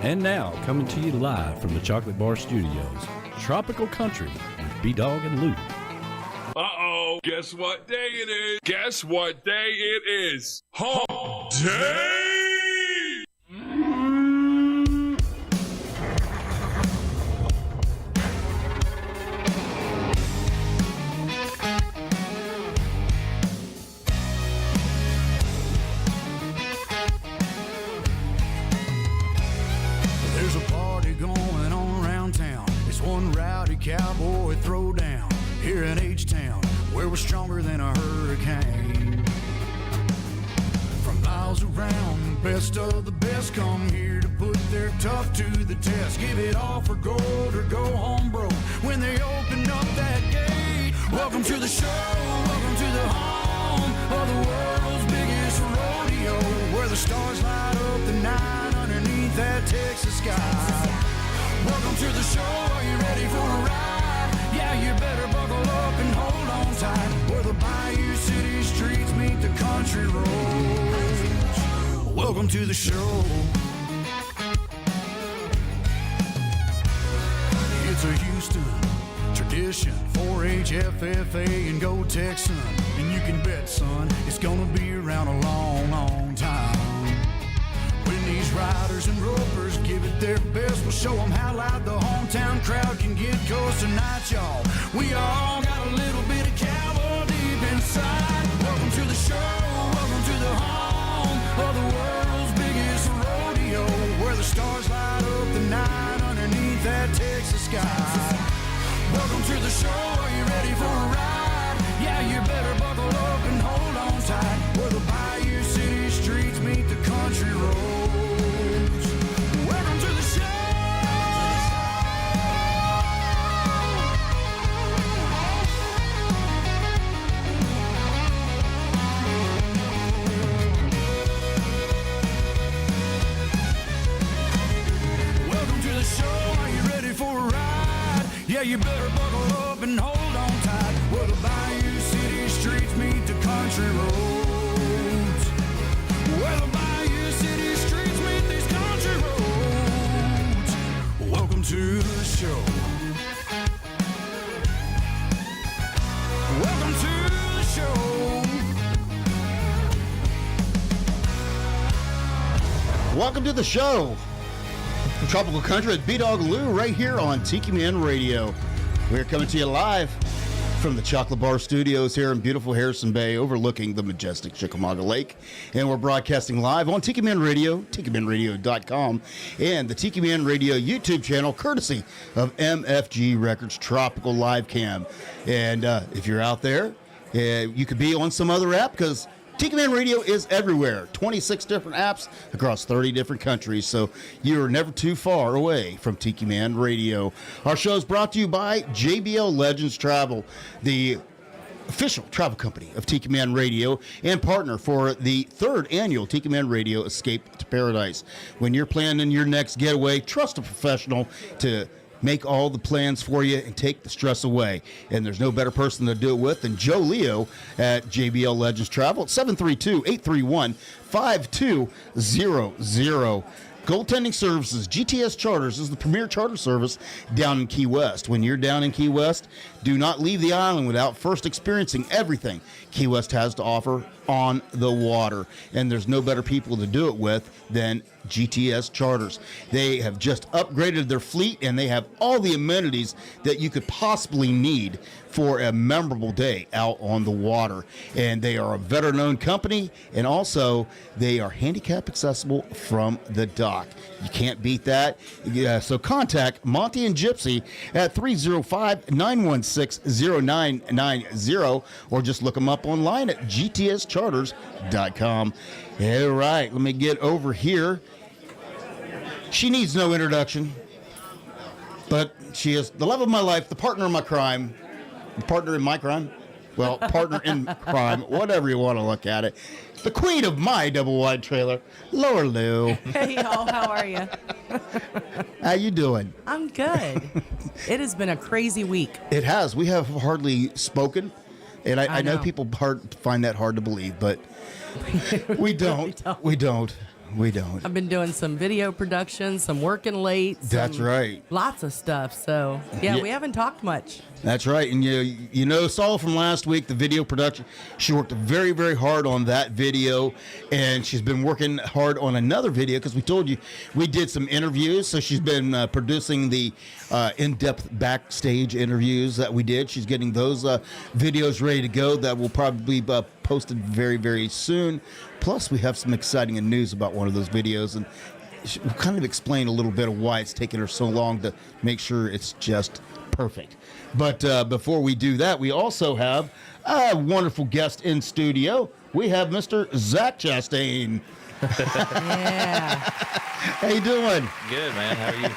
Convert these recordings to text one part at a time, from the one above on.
And now, coming to you live from the Chocolate Bar Studios, Tropical Country with B-Dawg and Lou. Uh-oh, guess what day it is? Guess what day it is? Hump Day! There's a party going on around town. It's one rowdy cowboy throwdown here in H-Town, where we're stronger than a hurricane. From miles around, best of the best come here to put their tough to the test. Give it all for gold or go home broke when they open up that gate. Welcome to the show, welcome to the home of the world's biggest rodeo, where the stars light up the night underneath that Texas sky. Welcome to the show, are you ready for a ride? Yeah, you better buckle up and hold on tight, where the Bayou City streets meet the country roads. Welcome to the show. It's a Houston tradition, 4-H, FFA, and Go Texan. And you can bet, son, it's gonna be around a long, long time. When these riders and ropers give it their best, we'll show them how loud the hometown crowd can get. Cause tonight, y'all, we all got a little bit of cowboy deep inside. Welcome to the show, welcome to the home of the world's biggest rodeo, where the stars light up the night underneath that Texas sky. Welcome to the show, are you ready for a ride? Yeah, you better buckle up and hold on tight, where the Bayou City streets meet the country roads. Welcome to the show! Welcome to the show, are you ready for a ride? Yeah, you better buckle up and hold on tight, where the Bayou City streets meet the country roads. Where the Bayou City streets meet these country roads. Welcome to the show. Welcome to the show. Welcome to the show. Tropical Country with B-Dawg and Lou right here on Tiki Man Radio. We're coming to you live from the Chocolate Bar Studios here in beautiful Harrison Bay, overlooking the majestic Chickamauga Lake. And we're broadcasting live on Tiki Man Radio, TikiManRadio.com, and the Tiki Man Radio YouTube channel, courtesy of MFG Records Tropical Live Cam. And if you're out there, you could be on some other app, because Tiki Man Radio is everywhere. 26 different apps across 30 different countries, so you are never too far away from Tiki Man Radio. Our show is brought to you by JBL Legends Travel, the official travel company of Tiki Man Radio and partner for the 3rd annual Tiki Man Radio Escape to Paradise. When you're planning your next getaway, trust a professional to make all the plans for you and take the stress away. And there's no better person to do it with than Joe Leo at JBL Legends Travel at 732-831-5200. Goaltending Services, GTS Charters is the premier charter service down in Key West. When you're down in Key West, do not leave the island without first experiencing everything Key West has to offer on the water. And there's no better people to do it with than GTS Charters. They have just upgraded their fleet, and they have all the amenities that you could possibly need for a memorable day out on the water. And they are a veteran-owned company, and also they are handicap accessible from the dock. You can't beat that. So contact Monty and Gypsy at 305-916-0990, or just look them up online at gtscharters.com. All right, let me get over here. She needs no introduction, but she is the love of my life, the partner in my crime, the partner in my crime, well, partner in crime, whatever you want to look at it. The queen of my double-wide trailer, Lower Lou. Hey, y'all, how are you? How you doing? I'm good. It has been a crazy week. It has. We have hardly spoken, and I know people find that hard to believe, but we don't. We don't. We don't. I've been doing some video production, some working late. That's right. Lots of stuff. So, yeah, Yeah. we haven't talked much. That's right. And you know, Saul from last week, the video production, she worked very, very hard on that video. And she's been working hard on another video because we told you we did some interviews. So she's been producing the in-depth backstage interviews that we did. She's getting those videos ready to go that will probably be posted very, very soon. Plus, we have some exciting news about one of those videos. And we'll kind of explain a little bit of why it's taken her so long to make sure it's just perfect. But before we do that, we also have a wonderful guest in studio. We have Mr. Zach Chastain. Yeah. How you doing? Good, man. How are you?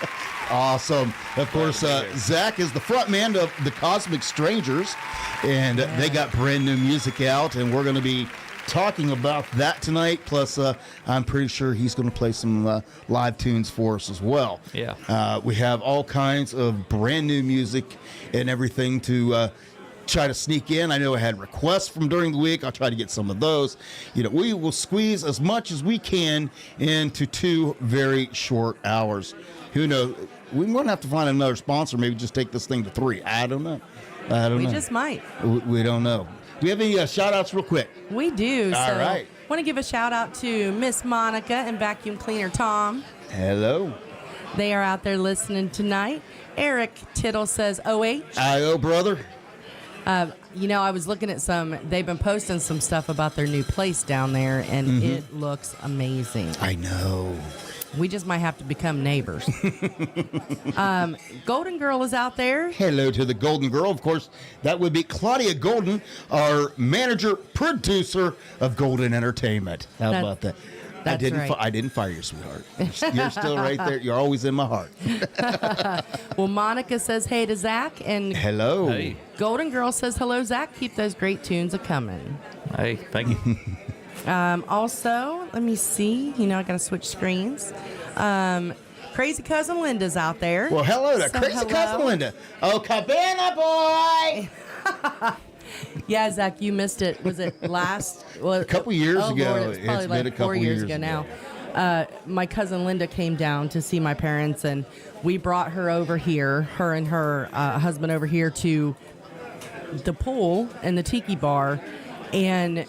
Awesome. Of course, to be here. Zach is the front man of the Cosmic Strangers, and they got brand new music out, and we're going to be talking about that tonight. Plus, I'm pretty sure he's going to play some live tunes for us as well. Yeah. We have all kinds of brand new music and everything to try to sneak in. I know I had requests from during the week. I'll try to get some of those. You know, we will squeeze as much as we can into 2 very short hours. Who knows? We're going to have to find another sponsor. Maybe just take this thing to 3. I don't know. We just might. We don't know. Do we have any shout-outs real quick? We do. All So, right. want to give a shout out to Miss Monica and Vacuum Cleaner Tom. Hello. They are out there listening tonight. Eric Tittle says, OH. I.O. brother. You know, I was looking at they've been posting some stuff about their new place down there, and it looks amazing. I know. We just might have to become neighbors. Golden Girl is out there. Hello to the Golden Girl. Of course, that would be Claudia Golden, our manager, producer of Golden Entertainment. How That- about that? that's right. I didn't fire you, sweetheart. You're still right there. You're always in my heart. Well, Monica says hey to Zach, and Hello. Hey. Golden Girl says hello, Zach. Keep those great tunes a-coming. Hey, thank you. Also, let me see. You know, I got to switch screens. Crazy Cousin Linda's out there. Well, hello to So Crazy hello. Cousin Linda. Oh, Cabana boy. Yeah, Zach, you missed it. Was it last? Well, a couple years ago. Lord, it was probably It's like been a couple 4 years years ago ago. now. My cousin Linda came down to see my parents, and we brought her over here, her and her husband over here to the pool and the tiki bar, and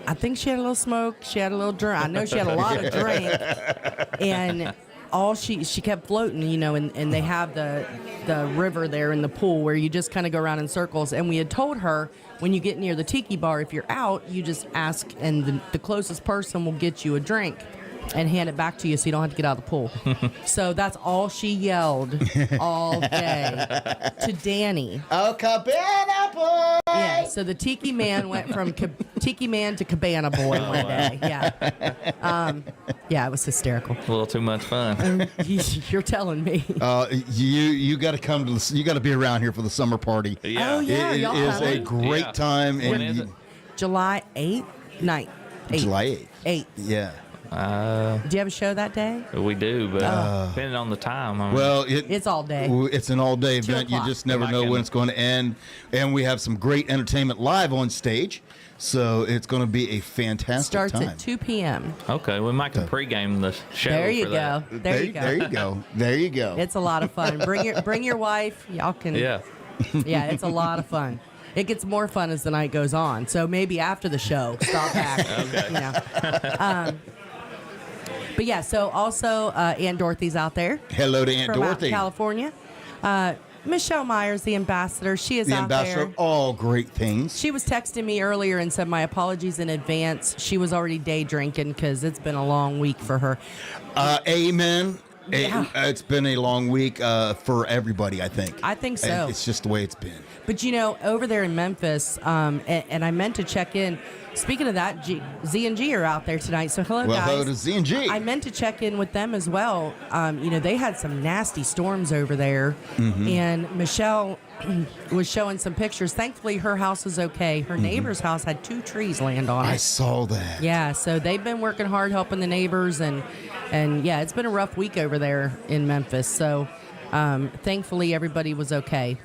I think she had a little smoke. She had a little drink. I know she had a lot of drink, and all she kept floating, you know. And they have the river there in the pool where you just kind of go around in circles. And we had told her when you get near the tiki bar, if you're out, you just ask, and the closest person will get you a drink and hand it back to you so you don't have to get out of the pool. So that's all she yelled all day to Danny. Oh, Cabana boy. Yeah, so the Tiki Man went from Tiki Man to Cabana Boy one day. Yeah. Yeah, it was hysterical. A little too much fun. You're telling me. You got to come to you got to be around here for the summer party. Yeah. Oh, yeah. It y'all is a coming? great Yeah. time. When and is you- it? July 8th? 9th. 8th. July 8th. 8th. Yeah. Do you have a show that day? We do, but depending on the time. I mean, Well, It's all day. It's an all-day 2 event. You o'clock. just never I know can- when it's going to end. And we have some great entertainment live on stage. So it's going to be a fantastic Starts time. at 2 p.m. okay, we might can pregame the show. There you for go. that. There you go. There you go. There you go. It's a lot of fun. Bring your wife. Y'all can. Yeah. Yeah, it's a lot of fun. It gets more fun as the night goes on. So maybe after the show, stop back. Okay. You know. But yeah, so also Aunt Dorothy's out there Hello to Aunt from out in Dorothy. California. Michelle Myers, the ambassador, she is The out ambassador there. of all great things. She was texting me earlier and said my apologies in advance. She was already day drinking because it's been a long week for her. Amen. Yeah. It's been a long week for everybody, I think. I think so. It's just the way it's been. But you know, over there in Memphis, and I meant to check in. Speaking of that, Z and G are out there tonight. So hello, Well, guys. hello to Z and G. I meant to check in with them as well. You know, they had some nasty storms over there, Mm-hmm. and Michelle was showing some pictures. Thankfully, her house was okay. Her neighbor's house had 2 trees land on I it. saw that. Yeah, so they've been working hard helping the neighbors, and yeah, it's been a rough week over there in Memphis. So thankfully, everybody was okay.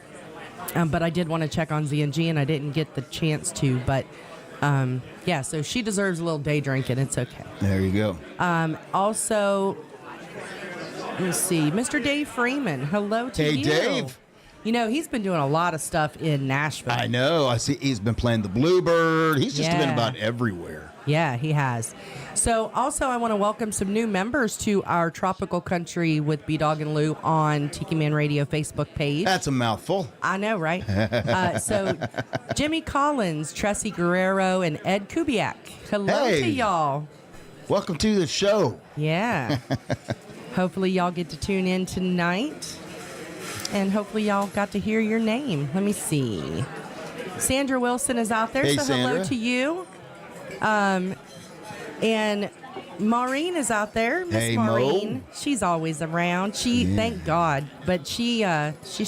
But I did want to check on Z and G, and I didn't get the chance to. But Yeah, so she deserves a little day drinking. It's okay. There you go. Also, let's see, Mr. Dave Freeman. Hello to you. Hey, Dave. You know, he's been doing a lot of stuff in Nashville. I know. I see he's been playing the Bluebird. He's just been about everywhere. Yeah, he has. So also I want to welcome some new members to our Tropical Country with B-Dawg and Lou on Tiki Man Radio Facebook page. That's a mouthful. I know, right? So Jimmy Collins, Tressie Guerrero, and Ed Kubiak. Hello to y'all. Welcome to the show. Yeah. Hopefully y'all get to tune in tonight. And hopefully y'all got to hear your name. Let me see. Sandra Wilson is out there, hey, so Sandra. hello to you. And Maureen is out there. Miss Hey, Maureen. Mo. She's always around. Thank God. But she's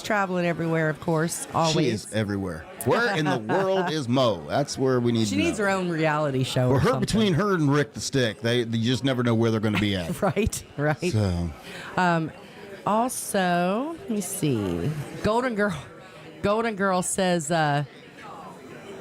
traveling everywhere, of course, always. She is everywhere. Where in the world is Mo? That's where we need to know. She needs her own reality show. Or or her something. Between her and Rick the Stick. You just never know where they're going to be at. Right. So. Also, let me see. Golden Girl says,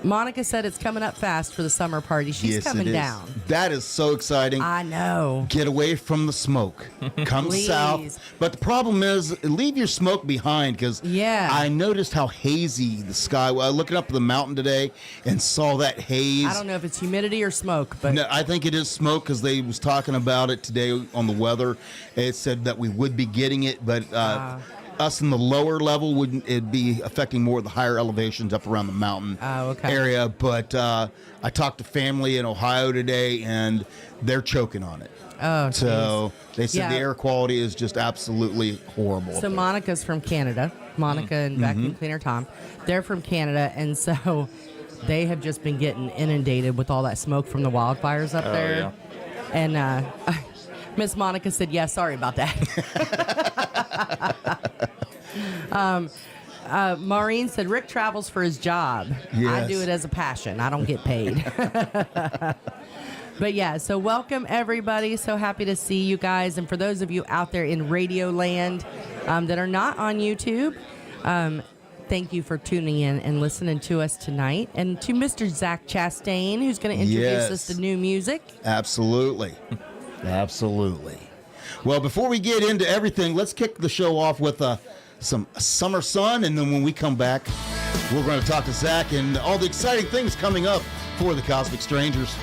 Monica said it's coming up fast for the summer party. She's yes, coming it is. down. That is so exciting. I know. Get away from the smoke. Come Please. south. But the problem is, leave your smoke behind because I noticed how hazy the sky was. Looking up the mountain today and saw that haze. I don't know if it's humidity or smoke, but No, I think it is smoke because they was talking about it today on the weather. It said that we would be getting it, but us in the lower level wouldn't. It'd be affecting more of the higher elevations up around the mountain area. But I talked to family in Ohio today, and they're choking on it. Oh, so they said the air quality is just absolutely horrible. So Monica's from Canada. Monica and Vacuum Cleaner Tom. They're from Canada, and so they have just been getting inundated with all that smoke from the wildfires up there. Yeah. And Miss Monica said, "Yeah, sorry about that." Maureen said, "Rick travels for his job. I do it as a passion. I don't get paid." But yeah, so welcome everybody. So happy to see you guys. And for those of you out there in Radio Land that are not on YouTube, thank you for tuning in and listening to us tonight. And to Mr. Zach Chastain, who's going to introduce us to new music. Absolutely. Absolutely. Well, before we get into everything, let's kick the show off with some summer sun. And then when we come back, we're going to talk to Zach and all the exciting things coming up for the Cosmic Strangers.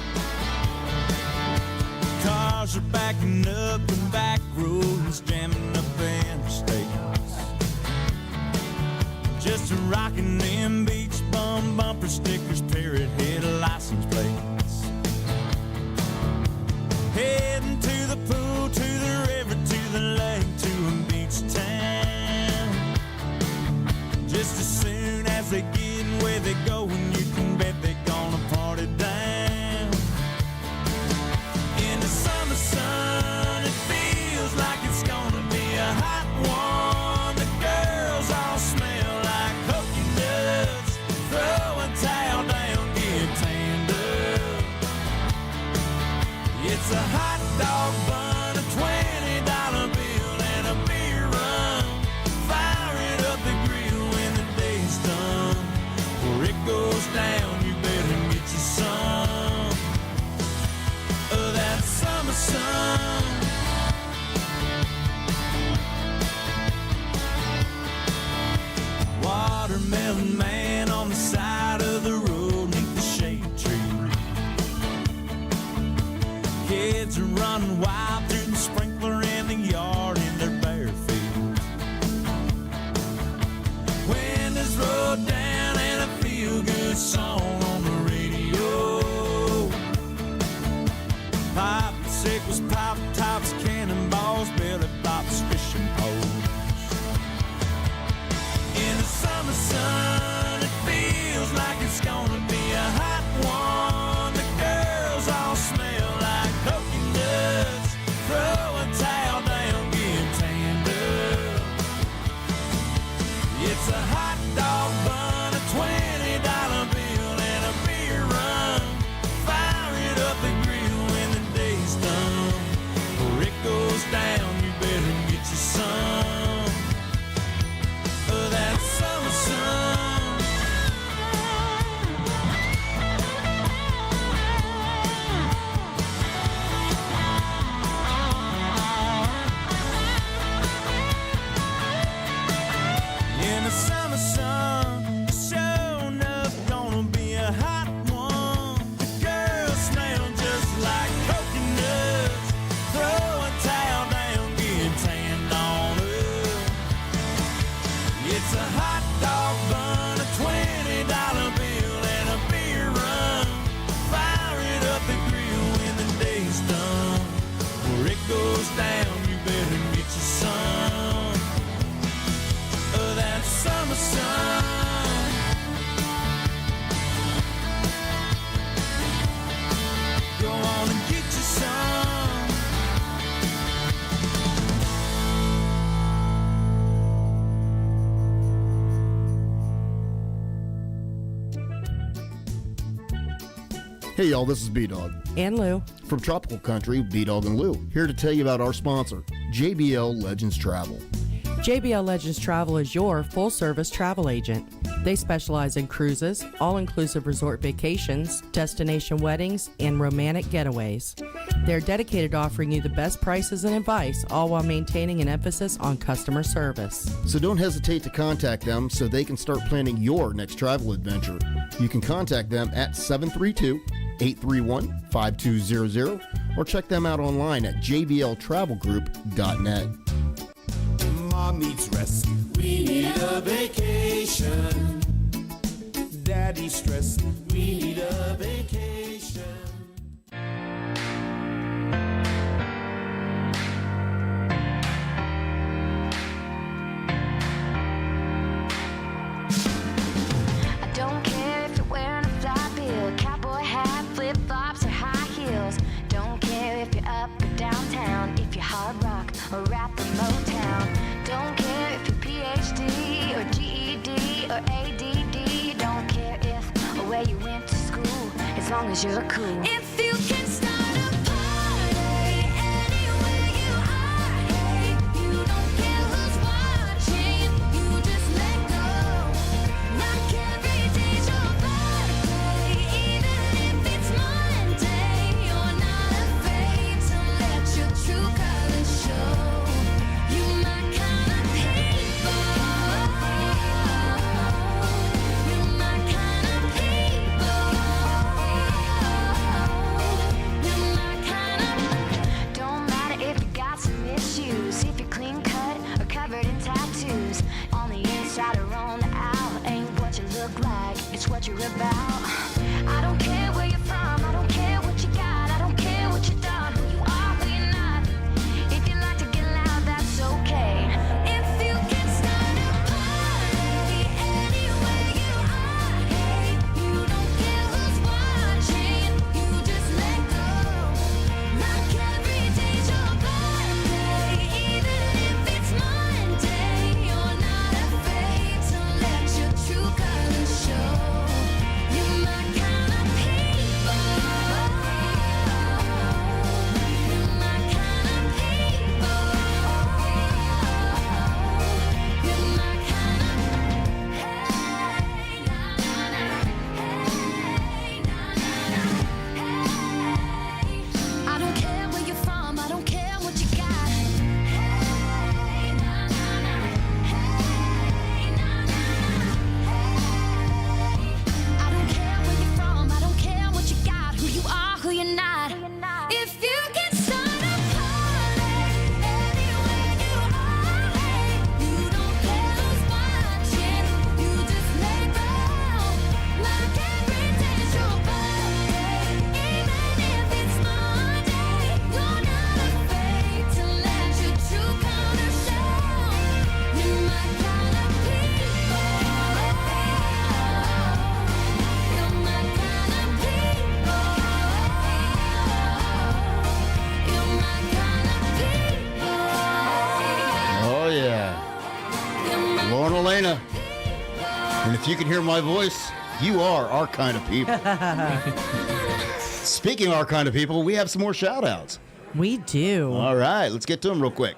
Cars are backing up the back roads, jamming up interstates. Just a rocking them beach bum bumper stickers, parrot head license plates. Heading to the pool, to the river, to the lake, to a beach town. Just as soon as they get where they go, and you can bet they're gonna party down. In the summer sun, it feels like it's gonna be a hot one. The girls all smell like coconuts. Throw a towel down, get tanned up. It's a hot dog bun, a $20 bill, and a beer run. Fire it up the grill when the day's done. Where it goes Hey, y'all, this is B-Dawg. And Lou. From Tropical Country, B-Dawg and Lou, here to tell you about our sponsor, JBL Legends Travel. JBL Legends Travel is your full-service travel agent. They specialize in cruises, all-inclusive resort vacations, destination weddings, and romantic getaways. They're dedicated to offering you the best prices and advice, all while maintaining an emphasis on customer service. So don't hesitate to contact them so they can start planning your next travel adventure. You can contact them at 732-831-5200 or check them out online at jbltravelgroup.net. Mom needs rest. We need a vacation. Daddy's stressed. We need a vacation. I don't care if you're wearing a fly bill, cowboy hat, flip-flops, or high heels. Don't care if you're up or downtown, if you're hard rock or rap or Motown. Don't care if you're PhD or GED or ADD. Don't care if or where you went to school, as long as you're cool. If you can start a party anywhere you are, hey, you don't care who's watching, you just let go. Like every day's your birthday, even if it's Monday. You're not afraid to let your true colors show. You my kind of people. You my kind of people. You my kind of. Don't matter if you got some issues, if you're clean cut or covered in tattoos. On the inside or on the out, ain't what you look like, it's what you're about. I don't care where you're from, I don't care what you got, I don't care what you done, who you are, who you're not. If you like to get loud, that's okay. If you can start a party anywhere you are, hey, you don't care who's watching, you just let go. Like every day's your birthday, even if it's Monday. You're not afraid to let your true colors show. You my kind of people. You my kind of people. You my kind of. Hey, na na na. Hey, na na na. Hey, I don't care where you're from, I don't care what you got. Hey, na na na. Hey, na na na. Hey, I don't care where you're from, I don't care what you got, who you are, who you're not. If you can start a party anywhere you are, hey, you don't care who's watching, you just let go. Like every day's your birthday, even if it's Monday. You're not afraid to let your true colors show. You my kind of people. You're my kind of people. You're my kind of people. Oh, yeah. You're my Lauren Elena. And if you can hear my voice, you are our kind of people. Speaking of our kind of people, we have some more shout-outs. We do. All right, let's get to them real quick.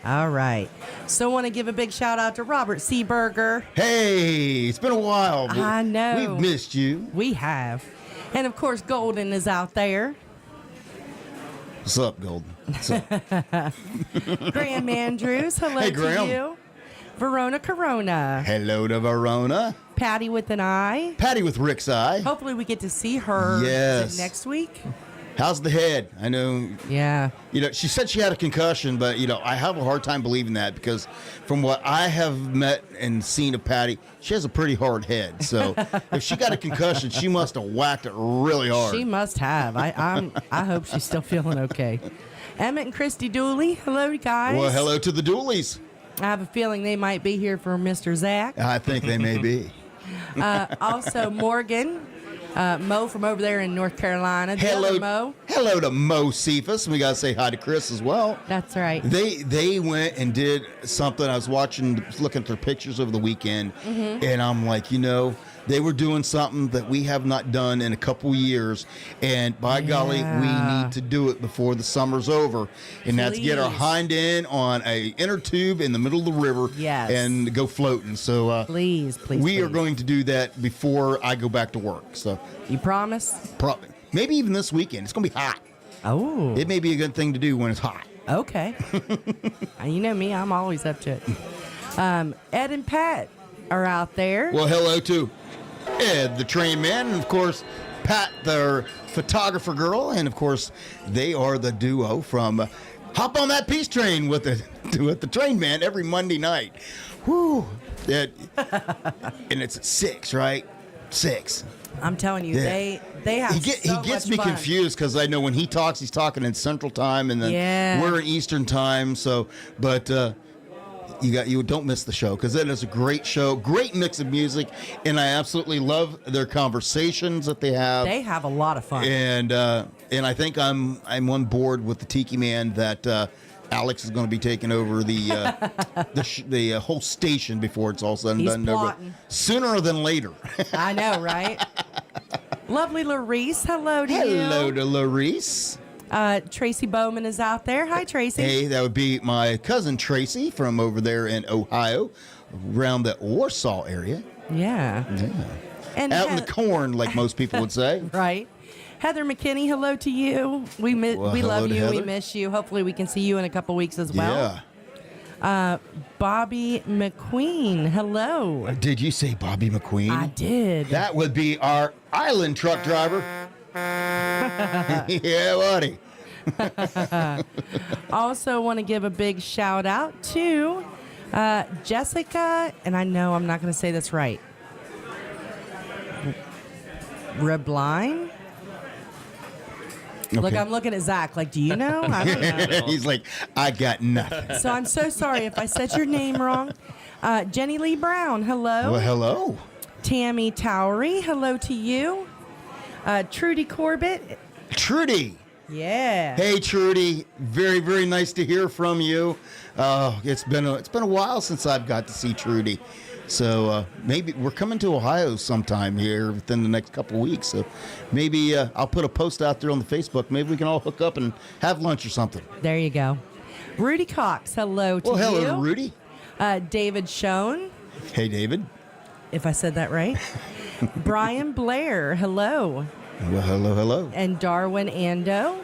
All right. So want to give a big shout out to Robert Seaberger. Hey, it's been a while. but I know. We've missed you. We have. And of course, Golden is out there. What's up, Golden? What's up? Graham Andrews, hello Hey, to Graham. you. Verona Corona. Hello to Verona. Patty with an eye. Patty with Rick's eye. Hopefully we get to see her Yes. next week. How's the head? I know, Yeah. she said she had a concussion, but, I have a hard time believing that because from what I have met and seen of Patty, she has a pretty hard head. So if she got a concussion, she must have whacked it really hard. She must have. I hope she's still feeling okay. Emmett and Christy Dooley, hello, guys. Well, hello to the Dooleys. I have a feeling they might be here for Mr. Zach. I think they may be. Also, Morgan, Mo from over there in North Carolina. The other Mo. Hello to Mo Cephas. We got to say hi to Chris as well. That's right. They went and did something. I was looking at their pictures over the weekend, and I'm like, They were doing something that we have not done in a couple years, and by golly, we need to do it before the summer's over, and that's get our Please. hind end on a inner tube in the middle of the river and go floating. So Please. we are going to do that before I go back to work. So You promise? probably maybe even this weekend. It's going to be hot. Oh. It may be a good thing to do when it's hot. Okay. You know me, I'm always up to it. Ed and Pat are out there. Well, hello to Ed, the train man, and of course, Pat, the photographer girl, and of course, they are the duo from Hop on That Peace Train with the train man every Monday night. Whoo! And it's at 6, right? 6. I'm telling you, Yeah. they have He so gets much me fun. confused because I know when he talks, he's talking in Central Time, and then we're in Eastern Time. So, but you don't miss the show because it is a great show, great mix of music, and I absolutely love their conversations that they have. They have a lot of fun. And I think I'm on board with the Tiki Man that Alex is going to be taking over the whole station before it's all said and He's done. But plotting. sooner than later. I know, right? Lovely Larice, hello to you. Hello to Larice. Tracy Bowman is out there. Hi, Tracy. Hey, that would be my cousin Tracy from over there in Ohio, around the Warsaw area. Yeah. And Out in the corn, like most people would say. Right. Heather McKinney, hello to you. We Well, we hello love to you. We Heather. miss you. Hopefully we can see you in a couple weeks as well. Yeah. Bobby McQueen, hello. Did you say Bobby McQueen? I did. That would be our island truck driver. Yeah, buddy. Also want to give a big shout out to Jessica, and I know I'm not going to say this right. Rebline? Look, Okay. I'm looking at Zach. Like, do you know? I don't know. He's like, I got nothing. So I'm so sorry if I said your name wrong. Jenny Lee Brown, hello. Well, hello. Tammy Towery, hello to you. Trudy Corbett, Trudy. yeah. Hey, Trudy. Very, very nice to hear from you. It's been a while since I've got to see Trudy. So maybe we're coming to Ohio sometime here within the next couple of weeks. So maybe I'll put a post out there on the Facebook. Maybe we can all hook up and have lunch or something. There you go. Rudy Cox, hello to Well, hello, you. Rudy. David Schoen, Hey, David. if I said that right. Brian Blair, hello. Well, hello, hello. And Darwin Ando.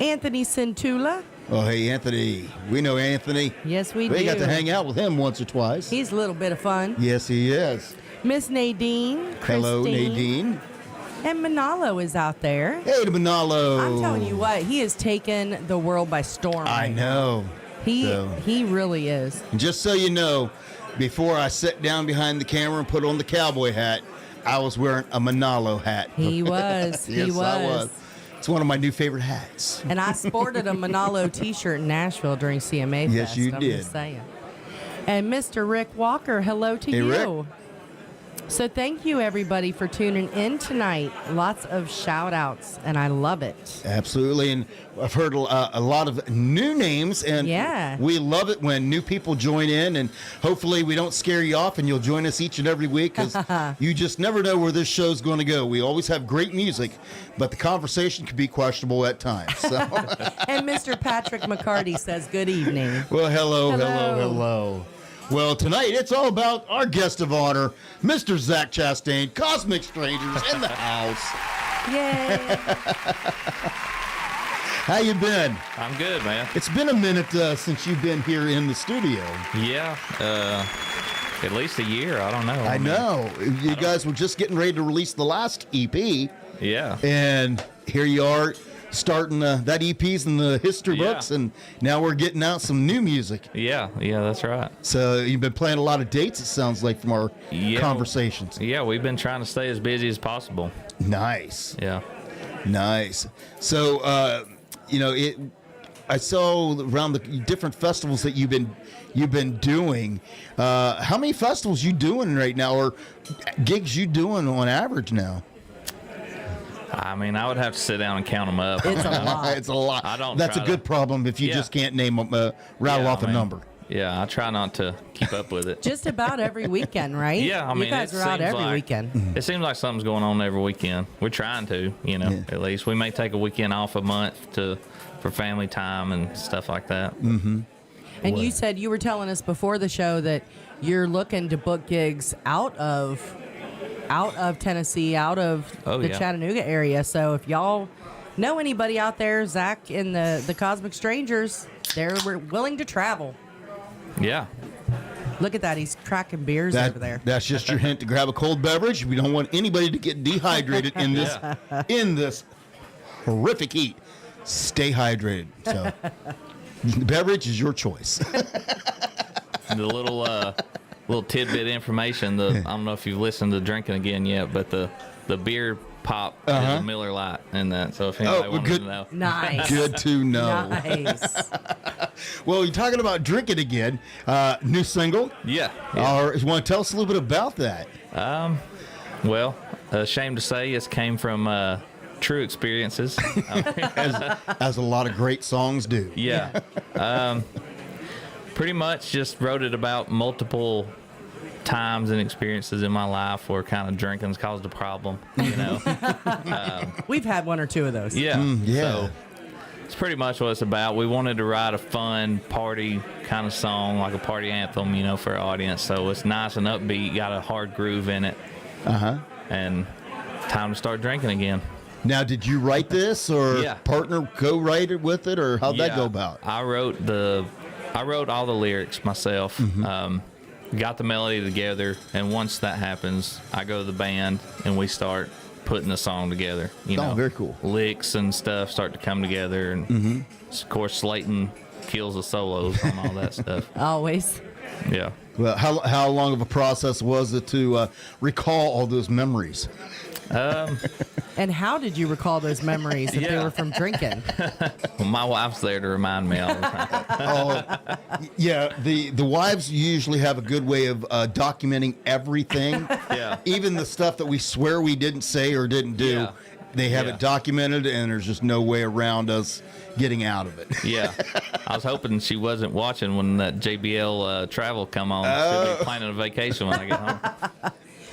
Anthony Centula. Oh, hey, Anthony. We know Anthony. Yes, we do. We got to hang out with him once or twice. He's a little bit of fun. Yes, he is. Miss Nadine. Hello, Christine, Nadine. And Manalo is out there. Hey, to Manalo. I'm telling you what, he has taken the world by storm. I right now. know. He really is. And just so you know, before I sat down behind the camera and put on the cowboy hat, I was wearing a Manalo hat. He was. Yes, he was. I was. It's one of my new favorite hats. And I sported a Manalo T-shirt in Nashville during CMA Yes, Fest. you I'm did. just saying. And Mr. Rick Walker, hello to Hey, you. Rick. So thank you, everybody, for tuning in tonight. Lots of shout-outs, and I love it. Absolutely. And I've heard a lot of new names, and Yeah. we love it when new people join in, and hopefully we don't scare you off and you'll join us each and every week because you just never know where this show's going to go. We always have great music, but the conversation can be questionable at times. So. And Mr. Patrick McCarty says good evening. Well, hello, Hello. hello, hello. Well, tonight it's all about our guest of honor, Mr. Zach Chastain, Cosmic Strangers in the house. Yay. How you been? I'm good, man. It's been a minute since you've been here in the studio. Yeah, at least a year. I don't know. I know. You guys were just getting ready to release the last EP, Yeah. and here you are starting that EP's in the history Yeah. books, and now we're getting out some new music. Yeah, that's right. So you've been playing a lot of dates, it sounds like, from our Yeah. conversations. Yeah, we've been trying to stay as busy as possible. Nice. Yeah. Nice. So, I saw around the different festivals that you've been doing. How many festivals you doing right now, or gigs you doing on average now? I mean, I would have to sit down and count them up. It's a lot. It's a lot. I don't That's a try good to- problem if you Yeah. just can't rattle Yeah, off I a mean, number. Yeah, I try not to keep up with it. Just about every weekend, right? Yeah, I mean, you guys it are out seems every like- weekend. It seems like something's going on every weekend. We're trying to, at least. We may take a weekend off a month for family time and stuff like that. And you said you were telling us before the show that you're looking to book gigs out of Tennessee, out of the Chattanooga area. So if y'all know anybody out there, Zach and the Cosmic Strangers, we're willing to travel. Yeah. Look at that. He's cracking beers over there. That's just your hint to grab a cold beverage. We don't want anybody to get dehydrated in this horrific heat. Stay hydrated. So the beverage is your choice. The little tidbit information. I don't know if you've listened to Drinking Again yet, but the beer pop is a Miller Lite in that. So if anybody wanted to know. Nice. Good to know. Nice. Well, you're talking about Drinking Again, new single. Yeah. You want to tell us a little bit about that? Well, ashamed to say, it came from true experiences. As a lot of great songs do. Yeah. Pretty much just wrote it about multiple times and experiences in my life where kind of drinking's caused a problem, We've had one or two of those. Yeah. yeah. So it's pretty much what it's about. We wanted to write a fun party kind of song, like a party anthem, for our audience. So it's nice and upbeat, got a hard groove in it. And time to start drinking again. Now, did you write this or Yeah. partner co-write it with it, or how'd that go about? I wrote all the lyrics myself. Got the melody together, and once that happens, I go to the band and we start putting the song together. Very cool. Licks and stuff start to come together, and of course Slayton kills the solos on all that stuff. Always. Yeah. Well, how long of a process was it to recall all those memories? And how did you recall those memories if they Yeah. were from drinking? Well, my wife's there to remind me all the time. Yeah, the wives usually have a good way of documenting everything. Yeah. Even the stuff that we swear we didn't say or didn't do, Yeah. they have Yeah. it documented, and there's just no way around us getting out of it. Yeah. I was hoping she wasn't watching when that JBL travel come on. She'll be planning a vacation when I get home.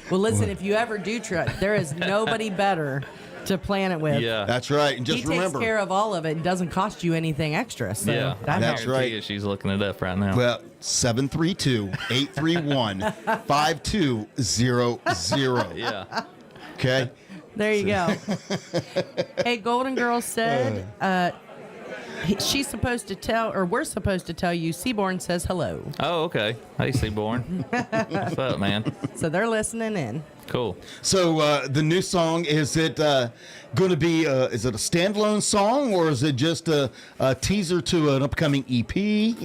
Well, listen, if you ever do try, there is nobody better to plan it with. Yeah. That's right. And just He remember, takes care of all of it and doesn't cost you anything extra. So Yeah. that That's helps. right. You, she's looking it up right now. well, 732-831-5200. Yeah. Okay. There you go. Hey, Golden Girl said she's supposed to tell, or we're supposed to tell you, Seaborn says hello. Oh, okay. Hey, Seaborn. What's up, man? So they're listening in. Cool. So the new song, is it going to be, is it a standalone song, or is it just a teaser to an upcoming EP?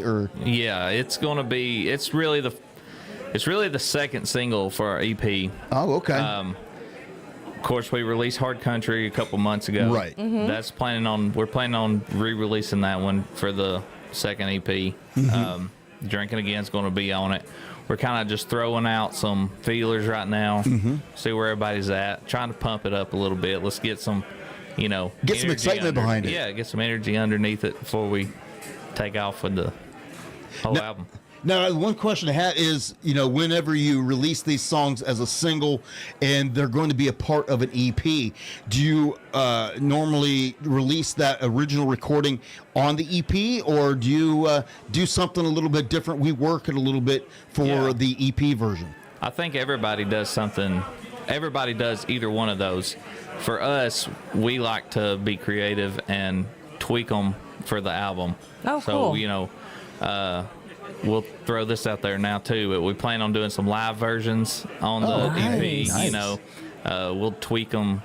Or Yeah, it's gonna be. It's really the second single for our EP. Oh, okay. Of course, we released Hard Country a couple months ago. Right. We're planning on re-releasing that one for the second EP. Drinking Again's going to be on it. We're kind of just throwing out some feelers right now, see where everybody's at, trying to pump it up a little bit. Let's get some, Get some energy excitement behind it. Yeah, get some energy underneath it before we take off with the whole album. Now, one question I have is, whenever you release these songs as a single and they're going to be a part of an EP, do you normally release that original recording on the EP, or do you do something a little bit different? We work it a little bit for Yeah. the EP version. I think everybody does something. Everybody does either one of those. For us, we like to be creative and tweak them for the album. Oh, so, cool. We'll throw this out there now too. But we plan on doing some live versions on the EP. nice. We'll tweak them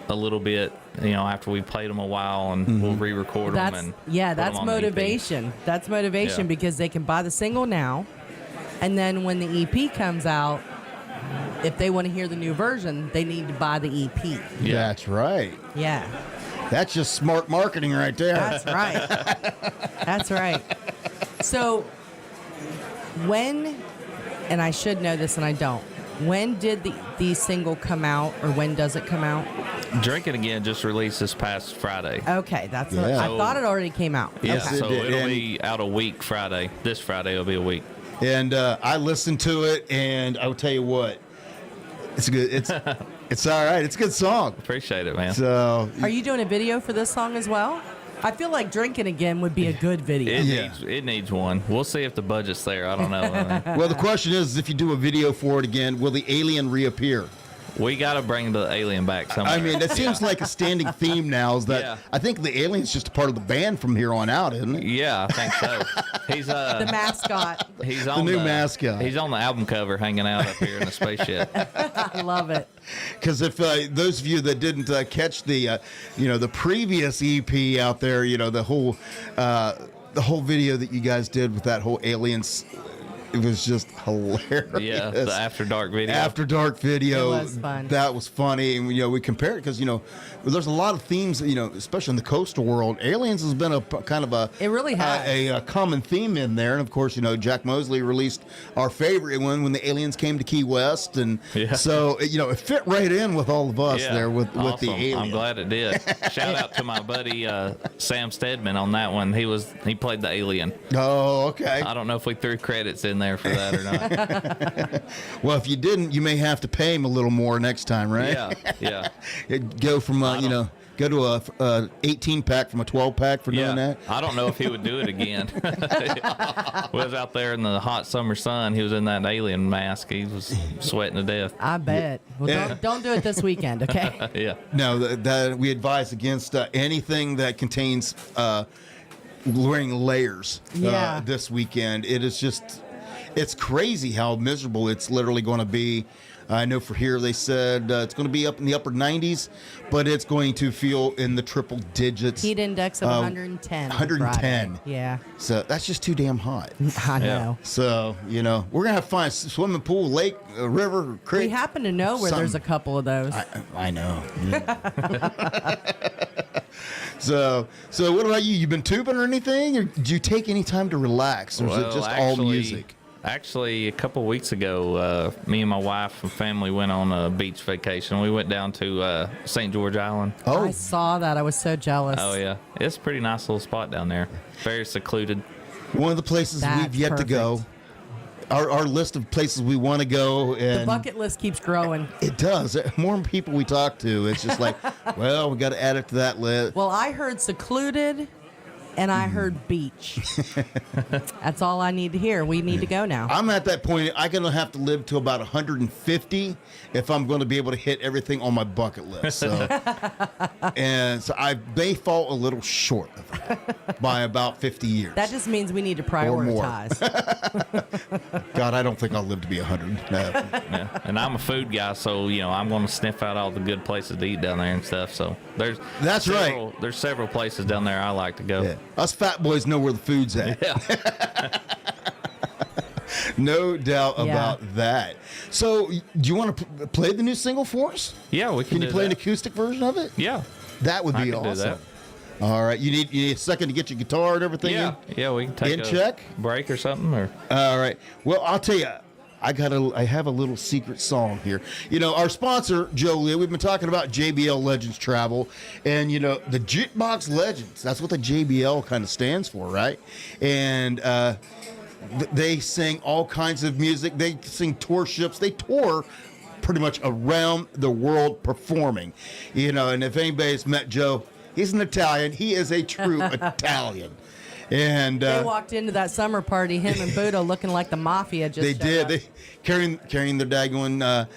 a little bit. After we played them a while, and we'll re-record them. That's And that's put 'em on the EP. motivation. That's motivation Yeah. because they can buy the single now, and then when the EP comes out, if they want to hear the new version, they need to buy the EP. Yeah. That's right. Yeah, That's just smart marketing right there. that's right. That's right. So when, and I should know this and I don't, when did the single come out, or when does it come out? Drinking Again just released this past Friday. Okay, that's what Yeah. I thought it already came out. Yeah, Okay. so It did, it'll and- be out a week Friday. This Friday it'll be a week. And I listened to it, and I will tell you what, it's good. It's all right. It's a good song. Appreciate it, man. So Are you doing a video for this song as well? I feel like Drinking Again would be a good video. It needs one. We'll see if the budget's there. I don't know. well, the question is, if you do a video for it again, will the alien reappear? We got to bring the alien back somewhere. I mean, it seems like a standing theme now. Is that Yeah. I think the alien's just a part of the band from here on out, isn't it? Yeah, I think so. He's The mascot. he's on new mascot. He's on the album cover, hanging out up here in the spaceship. I love it. Because if those of you that didn't catch the, the previous EP out there, the whole video that you guys did with that whole aliens, it was just hilarious. Yeah, the After Dark video. After Dark video. It was fun. That was funny, and we compare it because there's a lot of themes. Especially in the coastal world, aliens has been a kind of a It really has. a common theme in there. And of course, Jack Mosley released our favorite one when the aliens came to Key West, and Yeah. so it fit right in with all of us there with the Awesome. alien. I'm glad it did. Shout out to my buddy Sam Stedman on that one. He played the alien. Oh, okay. I don't know if we threw credits in there for that or not. Well, if you didn't, you may have to pay him a little more next time, right? Yeah. It'd go from go to a 18 pack from a 12 pack for doing that. I don't know if he would do it again. We was out there in the hot summer sun. He was in that alien mask. He was sweating to death. I bet. Well, Yeah. don't do it this weekend, okay? Yeah. No, that we advise against anything that contains wearing layers. Yeah. This weekend, it's crazy how miserable it's literally going to be. I know for here they said it's going to be up in the upper 90s, but it's going to feel in the triple digits. Heat index of 110. on 110. Friday. Yeah, So that's just too damn hot. I know. So, we're going to have to find a swimming pool, lake, river, creek. We happen to know where there's a couple of those. I know. So what about you? You been tubing or anything? Or did you take any time to relax? Or is it just all music? Actually, a couple of weeks ago, me and my wife and family went on a beach vacation. We went down to St. George Island. I saw that. I was so jealous. Oh, yeah. It's a pretty nice little spot down there. Very secluded. One of the places That's we've yet to go. Our list of places we want to go. And The bucket list keeps growing. It does. The more people we talk to, it's just like, well, we got to add it to that list. Well, I heard secluded, and I heard beach. That's all I need to hear. We need to go now. I'm at that point. I'm going to have to live to about 150 if I'm going to be able to hit everything on my bucket list. So, and so I may fall a little short of it by about 50 years. That just means we need to Or more. prioritize. God, I don't think I'll live to be 100. No. Yeah. And I'm a food guy, so, I'm going to sniff out all the good places to eat down there and stuff. So there's right. There's several places down there I like to go. Yeah. Us fat boys know where the food's at. Yeah. No doubt Yeah. about that. So, do you want to play the new single for us? Yeah, we Can can you do play an that. acoustic version of it? Yeah. That would I be can do awesome. that. All right. You need a second to get your guitar and everything Yeah. Yeah, we can take in a check? break or something. Or All right. Well, I'll tell you, I have a little secret song here. Our sponsor, Jolia, we've been talking about JBL Legends Travel, and the Jukebox Legends. That's what the JBL kind of stands for, right? And they sing all kinds of music. They sing tour ships. They tour pretty much around the world performing. And if anybody's met Joe, he's an Italian. He is a true Italian. And They walked into that summer party, him and Buddha, looking like the mafia. Just they showed did. up. They carrying their daggone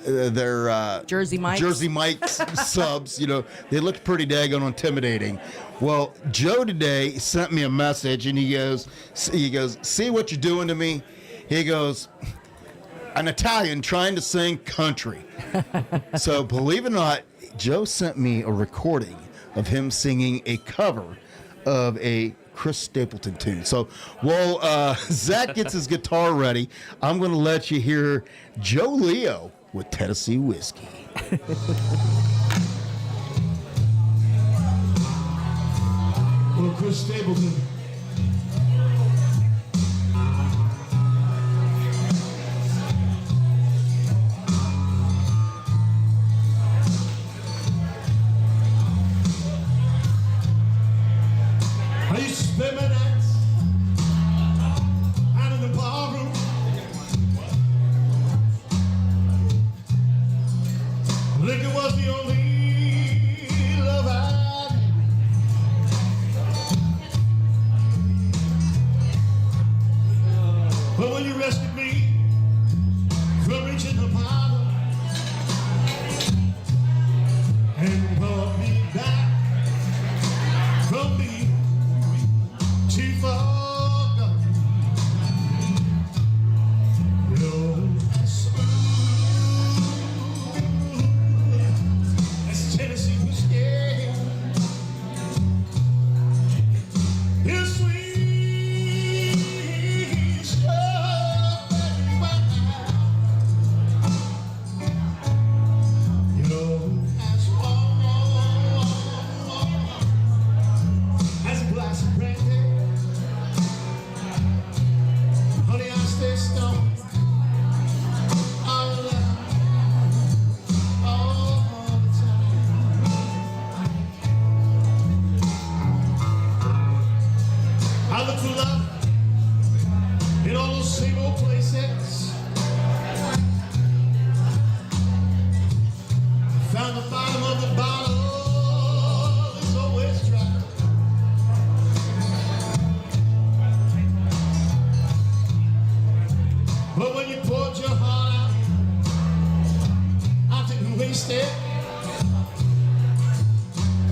their Jersey Mike's. Jersey Mike's subs. They looked pretty daggone intimidating. Well, Joe today sent me a message, and he goes, "See what you're doing to me?" He goes, "An Italian trying to sing country." So believe it or not, Joe sent me a recording of him singing a cover of a Chris Stapleton tune. So while Zach gets his guitar ready, I'm going to let you hear Joe Leo with Tennessee Whiskey. Well, Chris Stapleton. But when you rescued me from reaching the bottom and brought me back from being too far gone, you're as smooth as Tennessee whiskey. You're sweet strawberry wine. You're as warm as a glass of brandy. Honey, I stay stoned all the time. I look for love in all those same old places. Found the bottom of the bottle is always dry. But when you poured your heart out, I didn't waste it.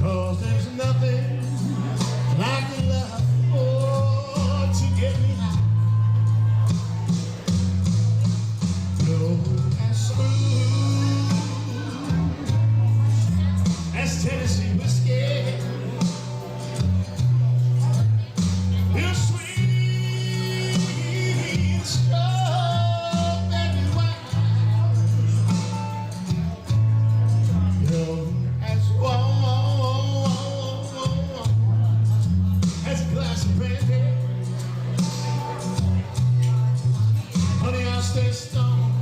'Cause there's nothing like the love, oh, to get me high. You're as smooth as Tennessee whiskey. You're sweet strawberry wine. You're as warm as a glass of brandy. Honey, I'll stay stoned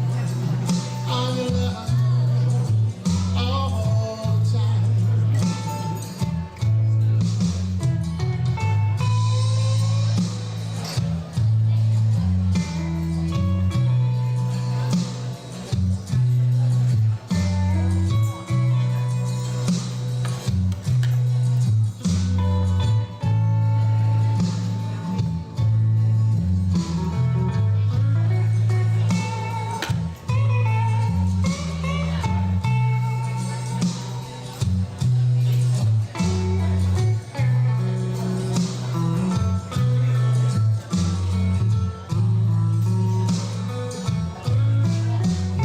on your love all the time.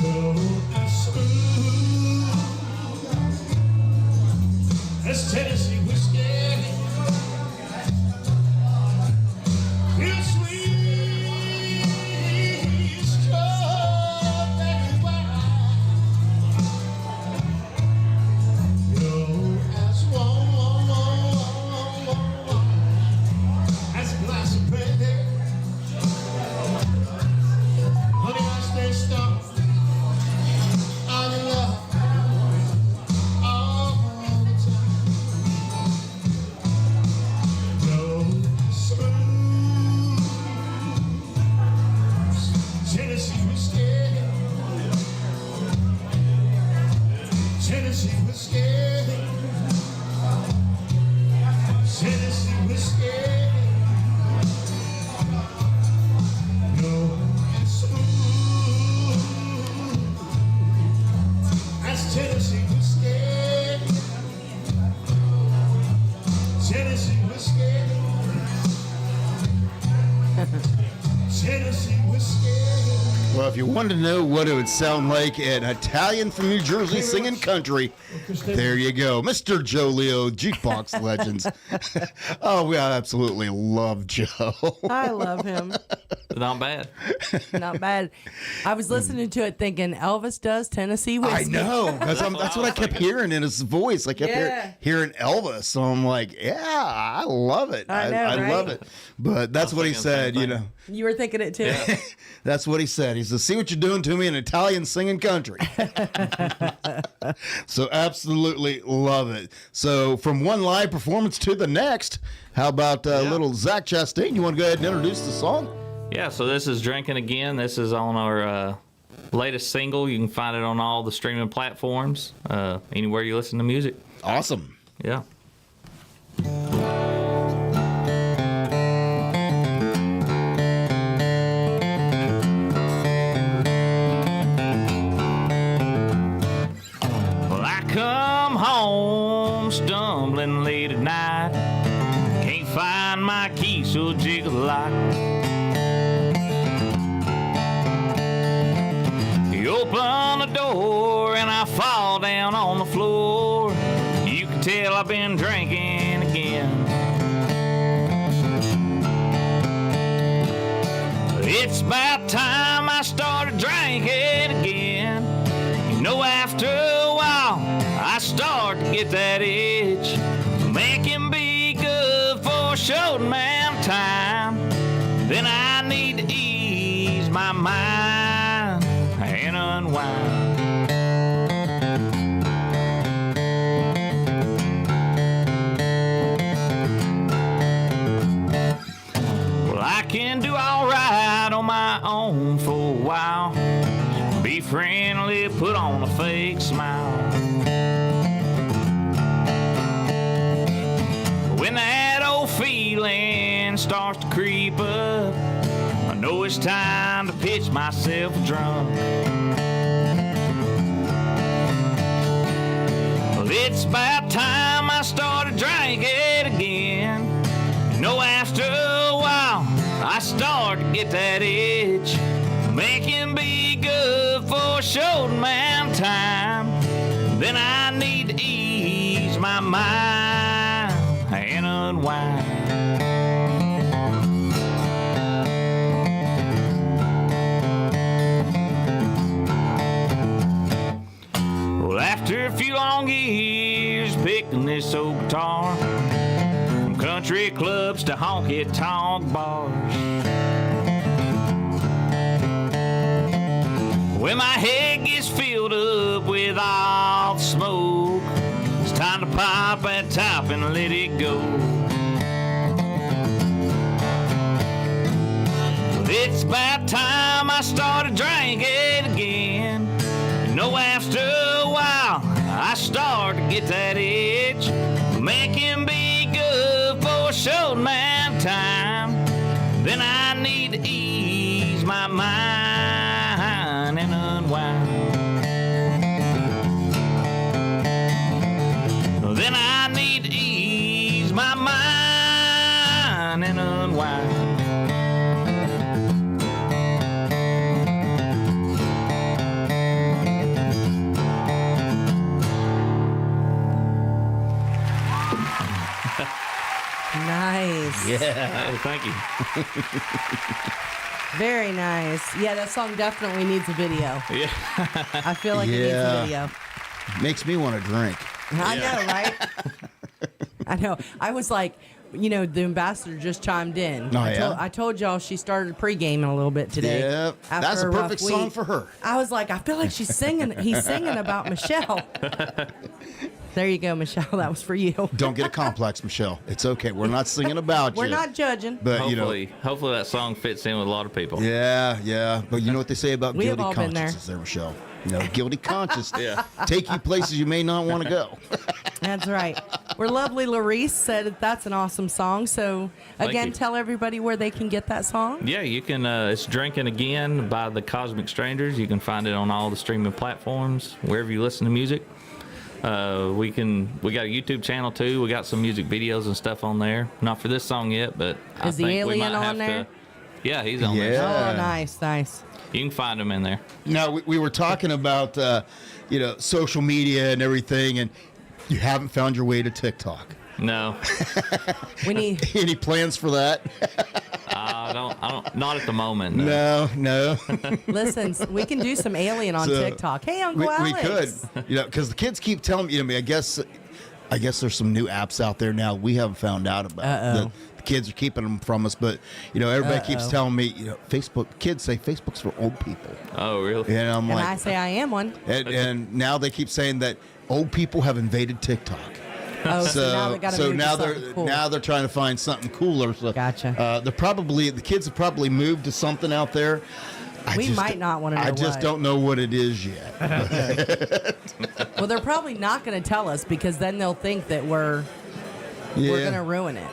You're as smooth as Tennessee whiskey. You're sweet strawberry wine. You're as warm as a glass of brandy. Honey, I stay stoned on your love all the time. You're smooth Tennessee whiskey. Tennessee whiskey. Tennessee whiskey. You're as smooth as Tennessee whiskey. Tennessee whiskey. Tennessee whiskey. Well, if you wanted to know what it would sound like an Italian from New Jersey singing country, there you go. Mr. Joe Leo, Jukebox Legends. Oh, we absolutely love Joe. I love him. Not bad. Not bad. I was listening to it thinking Elvis does Tennessee whiskey. I know. That's what I kept hearing in his voice. I kept hearing Elvis. So I'm like, yeah, I love it. I know, I right? love it. But that's what he said, you know. You were thinking it too. That's what he said. He said, see what you're doing to me in Italian singing country. So absolutely love it. So from one live performance to the next, how about little Zach Chastain? You want to go ahead and introduce the song? Yeah, so this is Drinking Again. This is on our latest single. You can find it on all the streaming platforms, anywhere you listen to music. Awesome. Yeah. I've been drinking again. It's about time I started drinking again. You know, after a while, I start to get that itch. Making be good for a short amount of time. Then I need to ease my mind and unwind. Well, I can do all right on my own for a while. Be friendly, put on a fake smile. When that old feeling starts to creep up, I know it's time to pitch myself drunk. Well, it's about time I started drinking again. You know, after a while, I start to get that itch. Making be good for a short amount of time. Then I need to ease my mind and unwind. Well, after a few long years picking this old guitar, from country clubs to honky-tonk bars, when my head gets filled up with all the smoke, it's time to pop that top and let it go. Well, it's about time I started drinking again. You know, after a while, I start to get that itch. Making be good for a short amount of time. Then I need to ease my mind and unwind. Then I need to ease my mind and unwind. Nice. Yeah. Thank you. Very nice. Yeah, that song definitely needs a video. Yeah. I feel like it needs a video. Makes me want to drink. I know, right? I know. I was like, you know, the ambassador just chimed in. Oh, yeah? I told y'all she started pre-gaming a little bit today. Yep. after That's a rough perfect song week. for her. I was like, I feel like she's singing. He's singing about Michelle. There you go, Michelle. That was for you. Don't get a complex, Michelle. It's okay. We're not singing about We're you. not judging. But, Hopefully that song fits in with a lot of people. Yeah. But you know what they say about We have guilty all been there. consciences there, Michelle? You know, guilty conscience Yeah. take you places you may not want to go. That's right. Where lovely Larice said that's an awesome song. So, Thank again, you. tell everybody where they can get that song. Yeah, you can. It's Drinking Again by the Cosmic Strangers. You can find it on all the streaming platforms, wherever you listen to music. We got a YouTube channel too. We got some music videos and stuff on there. Not for this song yet, but Is the I think we alien might on have there? to. Yeah, he's on Yeah. there. Oh, nice. You can find him in there. Now, we were talking about, social media and everything, and you haven't found your way to TikTok. No, We need. Any plans for that? I don't. Not at the moment. No. No. Listen, we can do some alien on So, TikTok. Hey, Uncle we Alex. could, because the kids keep telling me. I guess there's some new apps out there now we haven't found out about. Uh-oh. The kids are keeping them from us, but everybody keeps telling me, Facebook. Kids say Facebook's for old people, Oh, really? and I'm And like, I say I am one. and now they keep saying that old people have invaded TikTok. Oh, so now they got to move now to something cool. they're trying to find something cooler. So, Gotcha. the kids have probably moved to something out there. We might not wanna know I just what. don't know what it is yet. Well, they're probably not going to tell us because then they'll think that we're going to ruin it.